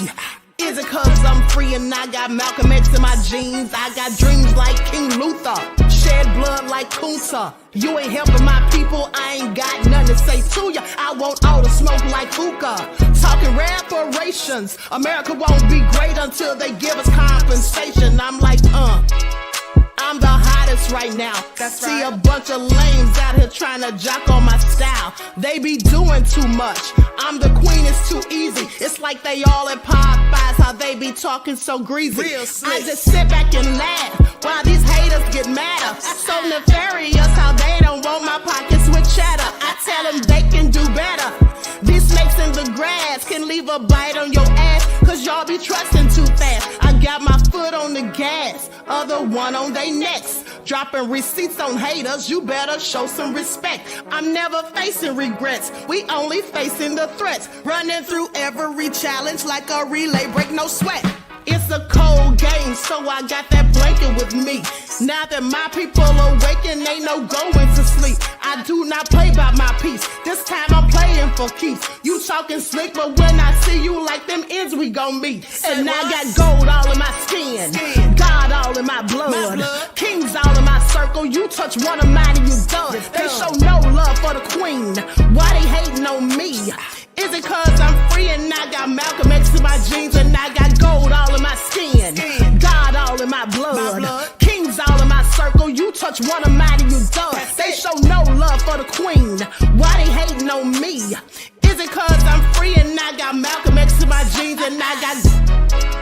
Is it cause I'm free and I got Malcolm X in my jeans? I got dreams like King Luther, shed blood like Cont. You ain't helping my people, I ain't got nothing to say to ya. I want all the smoke like hookah. Talking reparations, America won't be great until they give us compensation. I'm like, I'm the hottest right now. See a bunch of lames out here trying to jock on my style. They be doing too much. I'm the queen, it's too easy. It's like they all at Popeyes, how they be talking so greasy. I just sit back and laugh while these haters get madder. So nefarious how they don't want my pockets with cheddar. I tell them they can do better. These snakes in the grass can leave a bite on your ass, cause y'all be trusting too fast. I got my foot foot on the gas, other one on their necks. Dropping receipts on haters, you better show some respect. I'm never facing regrets, we only facing the threats. Running through every challenge like a relay, break no sweat. It's a cold game, so I got that blanket with me. Now that my people awaken, ain't no going to sleep. I do not play by my piece, this time I'm playing for keeps. You talking slick, but when I see you like them ends, we gon' meet. And I got gold all in my skin, God all in my blood, kings all in my circle. You touch one of mine and you done. They show no love for the queen, why they hating on me? Is it cause I'm free and I got Malcolm X in my jeans and I got gold all in my skin, God all in my blood, kings all in my circle. You touch one of mine and you done. They show no love for the queen, why they hating on me? Is it cause I'm free and I got Malcolm X in my jeans and I got